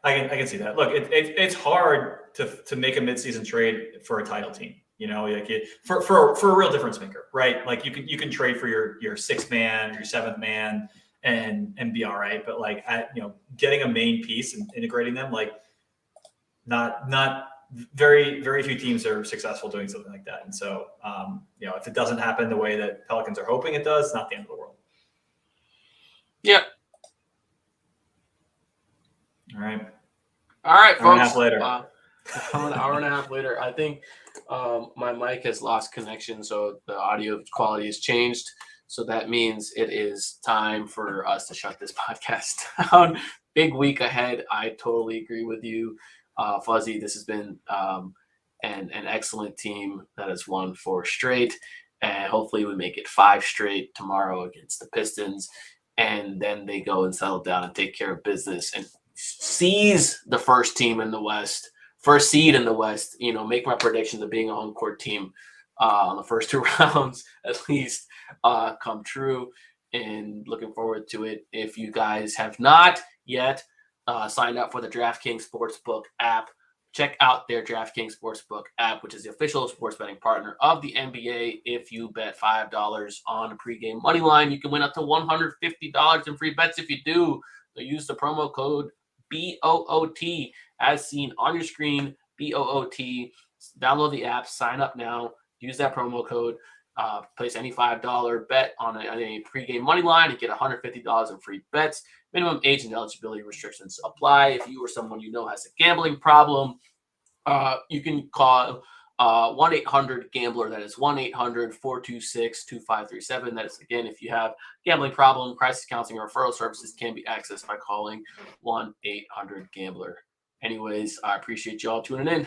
can see that. Look, it's hard to make a midseason trade for a title team. You know, like for a real difference maker, right? Like you can trade for your 6th man, your 7th man, and be all right. But like getting a main piece and integrating them, like not very few teams are successful doing something like that. And so if it doesn't happen the way that Pelicans are hoping it does, it's not the end of the world. Yeah. All right, folks. Hour and a half later. An hour and a half later, I think my mic has lost connection, so the audio quality has changed. So that means it is time for us to shut this podcast down. Big week ahead. I totally agree with you, Fuzzy. This has been an excellent team that has won 4 straight, and hopefully we make it 5 straight tomorrow against the Pistons, and then they go and settle down and take care of business and seize the first seed in the West, make my prediction of being a home court team on the first 2 rounds, at least come true, and looking forward to it. If you guys have not yet signed up for the DraftKings Sportsbook app, check out their DraftKings Sportsbook app, which is the official sports betting partner of the NBA. If you bet $5 on a pregame money line, you can win up to $150 in free bets. If you do, so use the promo code BOOT as seen on your screen, BOOT. Download the app, sign up now, use that promo code, place any $5 bet on a pregame money line and get $150 in free bets. Minimum age and eligibility restrictions apply. If you or someone you know has a gambling problem, you can call 1-800-GAMBLER. That is 1-800-426-2537. That is, again, if you have a gambling problem, crisis counseling or referral services can be accessed by calling 1-800-GAMBLER. Anyways, I appreciate y'all tuning in.